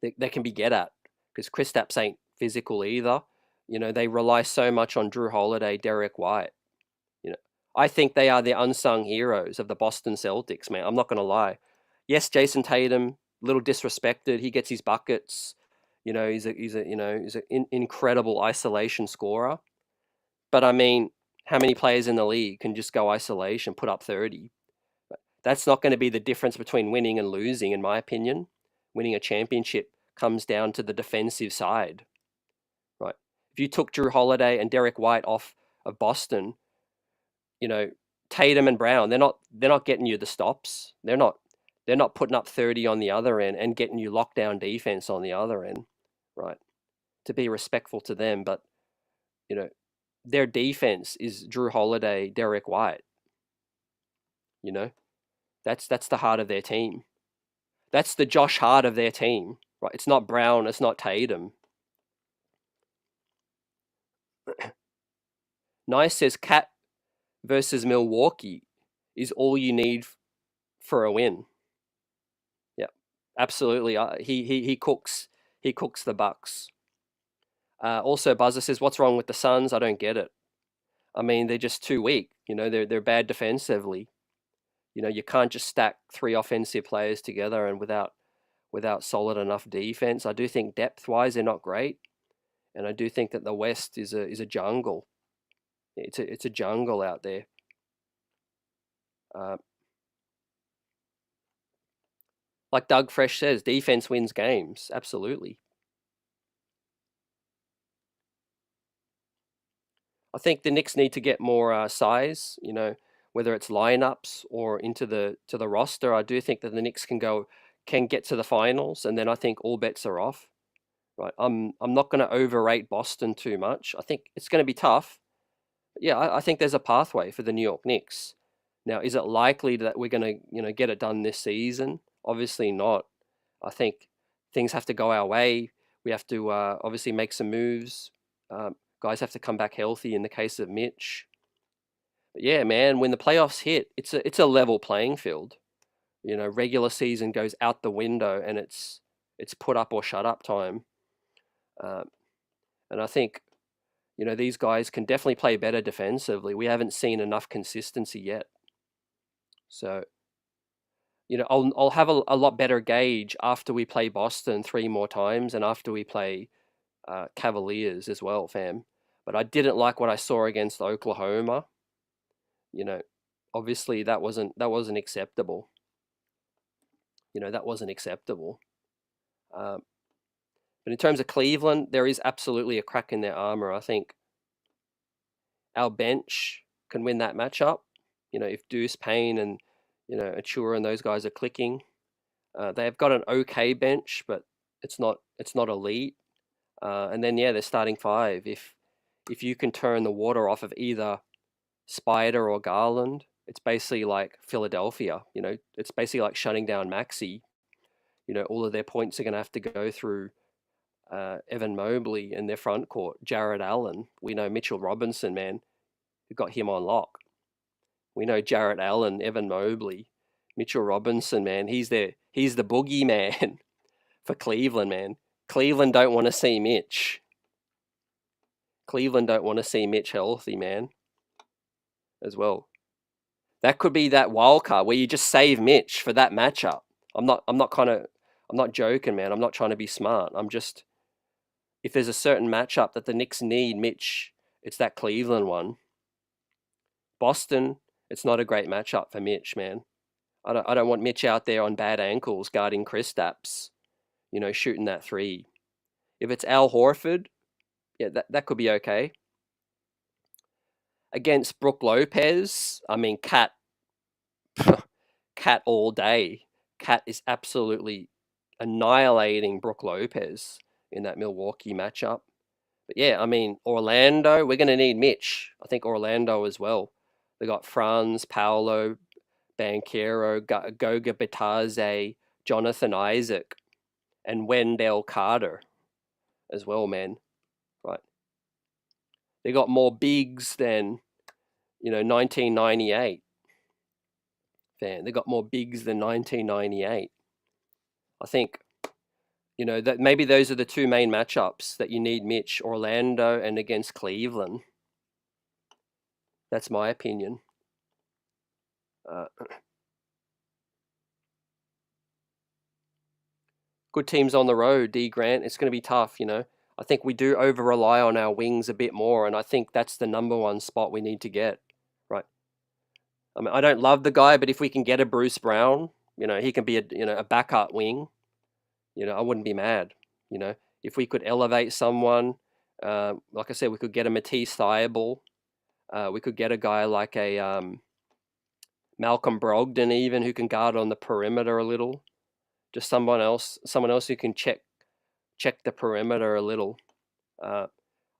they can be get at, because Kristaps ain't physical either. They rely so much on Drew Holiday, Derek White. I think they are the unsung heroes of the Boston Celtics, man. I'm not going to lie. Yes, Jason Tatum, a little disrespected. He gets his buckets. He's an incredible isolation scorer. But I mean, how many players in the league can just go isolation, put up 30? That's not going to be the difference between winning and losing, in my opinion. Winning a championship comes down to the defensive side, right? If you took Drew Holiday and Derek White off of Boston, Tatum and Brown, they're not getting you the stops. They're not putting up 30 on the other end and getting you lockdown defense on the other end, right? To be respectful to them, but their defense is Drew Holiday, Derek White. That's the heart of their team. That's the Josh Hart of their team, right? It's not Brown, it's not Tatum. Nice says Cat versus Milwaukee is all you need for a win. Yeah, absolutely. He cooks the Bucks. Also, Buzzer says, what's wrong with the Suns? I don't get it. I mean, they're just too weak. They're bad defensively. You can't just stack 3 offensive players together and without solid enough defense. I do think depth-wise they're not great, and I do think that the West is a jungle. It's a jungle out there. Like Doug Fresh says, defense wins games. Absolutely. I think the Knicks need to get more size, whether it's lineups or into the roster. I do think that the Knicks can get to the finals, and then I think all bets are off. Right? I'm not going to overrate Boston too much. I think it's going to be tough. But yeah, I think there's a pathway for the New York Knicks. Now, is it likely that we're going to get it done this season? Obviously not. I think things have to go our way. We have to obviously make some moves. Guys have to come back healthy in the case of Mitch. But yeah, man, when the playoffs hit, it's a level playing field. Regular season goes out the window, and it's put up or shut up time. And I think, these guys can definitely play better defensively. We haven't seen enough consistency yet. So, I'll have a lot better gauge after we play Boston 3 more times and after we play Cavaliers as well, fam. But I didn't like what I saw against Oklahoma. You know, obviously that wasn't acceptable. You know, that wasn't acceptable. But in terms of Cleveland, there is absolutely a crack in their armor. I think our bench can win that matchup. You know, if Deuce Payne and, you know, Achua and those guys are clicking. They've got an okay bench, but it's not elite. And then, yeah, they're starting five. If you can turn the water off of either Spider or Garland, it's basically like Philadelphia. You know, it's basically like shutting down Maxey. You know, all of their points are going to have to go through Evan Mobley in their front court, Jared Allen. We know Mitchell Robinson, man, who got him on lock. We know Jared Allen, Evan Mobley, Mitchell Robinson, man. He's the boogeyman for Cleveland, man. Cleveland don't want to see Mitch. Cleveland don't want to see Mitch healthy, man. As well. That could be that wild card where you just save Mitch for that matchup. I'm not joking, man. I'm not trying to be smart. I'm just, if there's a certain matchup that the Knicks need Mitch, it's that Cleveland one. Boston, it's not a great matchup for Mitch, man. I don't want Mitch out there on bad ankles guarding Kristaps, you know, shooting that three. If it's Al Horford, yeah, that could be okay. Against Brook Lopez, I mean, Cat all day. Cat is absolutely annihilating Brook Lopez in that Milwaukee matchup. But yeah, I mean, Orlando, we're going to need Mitch. I think Orlando as well. They got Franz, Paolo, Banchero, Goga Bitadze, Jonathan Isaac, and Wendell Carter as well, man. Right. They got more bigs than, you know, 1998. Fan, they got more bigs than 1998. I think, you know, that maybe those are the two main matchups that you need Mitch, Orlando and against Cleveland. That's my opinion. Good teams on the road, D. Grant. It's going to be tough, you know. I think we do over-rely on our wings a bit more, and I think that's the number one spot we need to get, right? I mean, I don't love the guy, but if we can get a Bruce Brown, you know, he can be a backup wing. You know, I wouldn't be mad. You know, if we could elevate someone, like I said, we could get a Matisse Thybulle. We could get a guy like a Malcolm Brogdon, even, who can guard on the perimeter a little. Just someone else who can check the perimeter a little. I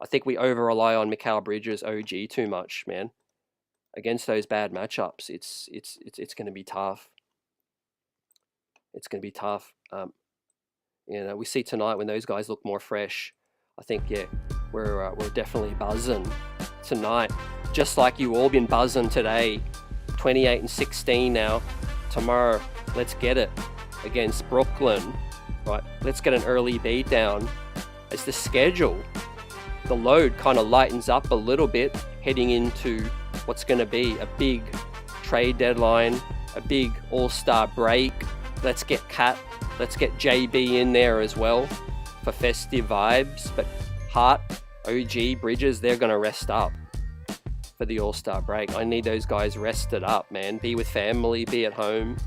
think we over rely on Mikal Bridges, OG, too much, man. Against those bad matchups, it's going to be tough. It's going to be tough. You know, we see tonight when those guys look more fresh. I think, yeah, we're definitely buzzing tonight, just like you all been buzzing today. 28-16 now. Tomorrow, let's get it against Brooklyn. Right, let's get an early beat down. As the schedule, the load kind of lightens up a little bit heading into what's going to be a big trade deadline, a big all-star break. Let's get Cat, let's get JB in there as well for festive vibes. But Hart, OG, Bridges, they're going to rest up for the all-star break. I need those guys rested up, man. Be with family, be at home,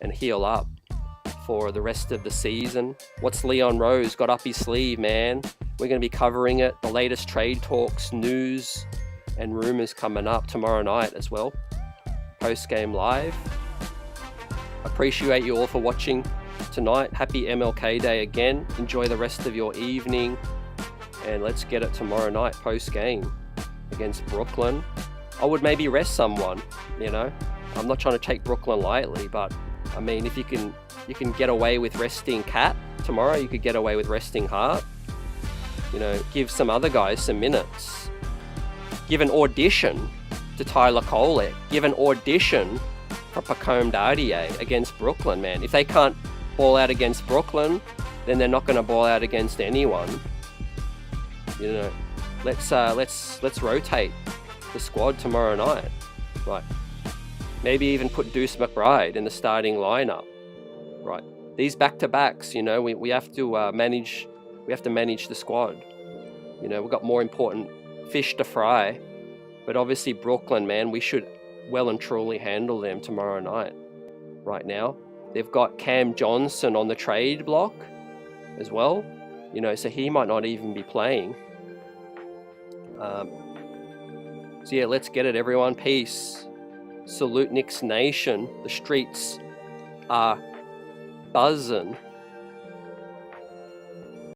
and heal up for the rest of the season. What's Leon Rose got up his sleeve, man? We're going to be covering it. The latest trade talks, news, and rumors coming up tomorrow night as well. Post-game live. Appreciate you all for watching tonight. Happy MLK Day again. Enjoy the rest of your evening. And let's get it tomorrow night post-game against Brooklyn. I would maybe rest someone, you know. I'm not trying to take Brooklyn lightly, but I mean, if you can get away with resting Cat tomorrow, you could get away with resting Hart. You know, give some other guys some minutes. Give an audition to Tyler Kolek. Give an audition for Pacome Dardier against Brooklyn, man. If they can't ball out against Brooklyn, then they're not going to ball out against anyone. You know, let's rotate the squad tomorrow night. Right. Maybe even put Deuce McBride in the starting lineup. Right. These back-to-backs, you know, we have to manage. We have to manage the squad. You know, we've got more important fish to fry. But obviously Brooklyn, man, we should well and truly handle them tomorrow night. Right now, they've got Cam Johnson on the trade block as well, you know, so he might not even be playing. So yeah, let's get it, everyone. Peace. Salute Knicks Nation. The streets are buzzing.